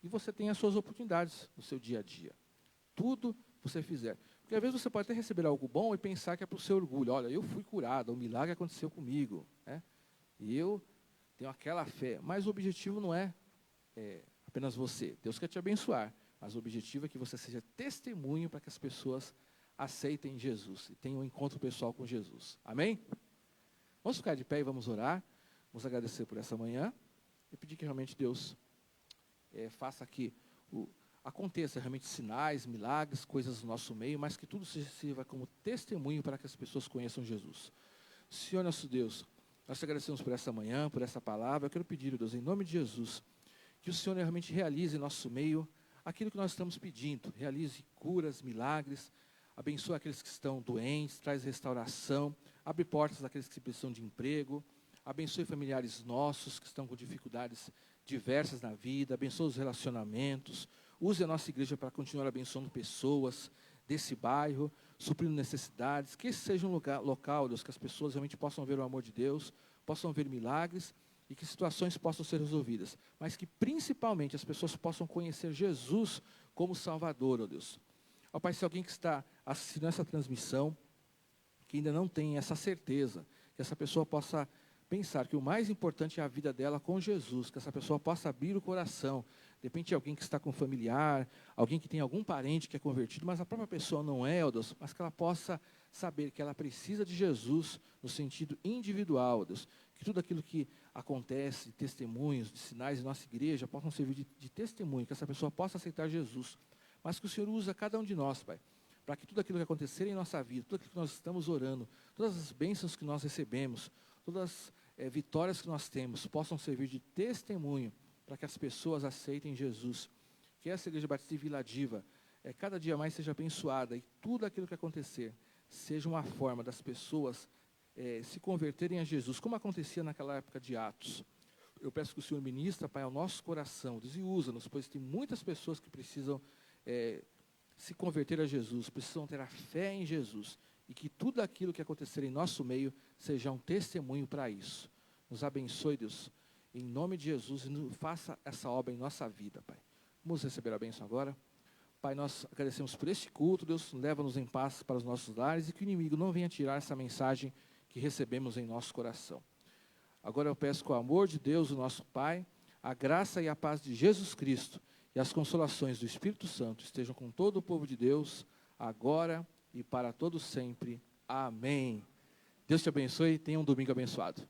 Speaker 5: e você tem as suas oportunidades no seu dia a dia. Tudo você fizer. Porque às vezes você pode até receber algo bom e pensar que é para o seu orgulho. Olha, eu fui curado, um milagre aconteceu comigo, né? E eu tenho aquela fé. Mas o objetivo não é apenas você. Deus quer te abençoar, mas o objetivo é que você seja testemunho para que as pessoas aceitem Jesus e tenham um encontro pessoal com Jesus. Amém? Vamos ficar de pé e vamos orar. Vamos agradecer por essa manhã e pedir que realmente Deus faça que aconteça realmente sinais, milagres, coisas no nosso meio, mas que tudo sirva como testemunho para que as pessoas conheçam Jesus. Senhor nosso Deus, nós te agradecemos por essa manhã, por essa palavra. Eu quero pedir, Deus, em nome de Jesus, que o Senhor realmente realize em nosso meio aquilo que nós estamos pedindo. Realize curas, milagres, abençoa aqueles que estão doentes, traz restauração, abre portas àqueles que precisam de emprego, abençoe familiares nossos que estão com dificuldades diversas na vida, abençoe os relacionamentos, use a nossa igreja para continuar abençoando pessoas desse bairro, suprindo necessidades, que esse seja um local, Deus, que as pessoas realmente possam ver o amor de Deus, possam ver milagres e que situações possam ser resolvidas, mas que principalmente as pessoas possam conhecer Jesus como Salvador, ó Deus. Ó Pai, se alguém que está assistindo essa transmissão, que ainda não tem essa certeza, que essa pessoa possa pensar que o mais importante é a vida dela com Jesus, que essa pessoa possa abrir o coração. De repente alguém que está com familiar, alguém que tem algum parente que é convertido, mas a própria pessoa não é, ó Deus, mas que ela possa saber que ela precisa de Jesus no sentido individual, ó Deus, que tudo aquilo que acontece, testemunhos, de sinais em nossa igreja, possam servir de testemunho, que essa pessoa possa aceitar Jesus, mas que o Senhor usa cada um de nós, Pai, para que tudo aquilo que acontecer em nossa vida, tudo aquilo que nós estamos orando, todas as bênçãos que nós recebemos, todas as vitórias que nós temos, possam servir de testemunho para que as pessoas aceitem Jesus. Que essa Igreja Batista de Vila Diva cada dia mais seja abençoada e tudo aquilo que acontecer seja uma forma das pessoas se converterem a Jesus, como acontecia naquela época de Atos. Eu peço que o Senhor ministra, Pai, ao nosso coração, Deus, e usa-nos, pois tem muitas pessoas que precisam se converter a Jesus, precisam ter a fé em Jesus, e que tudo aquilo que acontecer em nosso meio seja um testemunho para isso. Nos abençoe, Deus, em nome de Jesus, e faça essa obra em nossa vida, Pai. Vamos receber a bênção agora. Pai, nós agradecemos por este culto, Deus, leva-nos em paz para os nossos lares, e que o inimigo não venha tirar essa mensagem que recebemos em nosso coração. Agora eu peço que o amor de Deus, o nosso Pai, a graça e a paz de Jesus Cristo, e as consolações do Espírito Santo estejam com todo o povo de Deus, agora e para todos sempre. Amém. Deus te abençoe e tenha um domingo abençoado.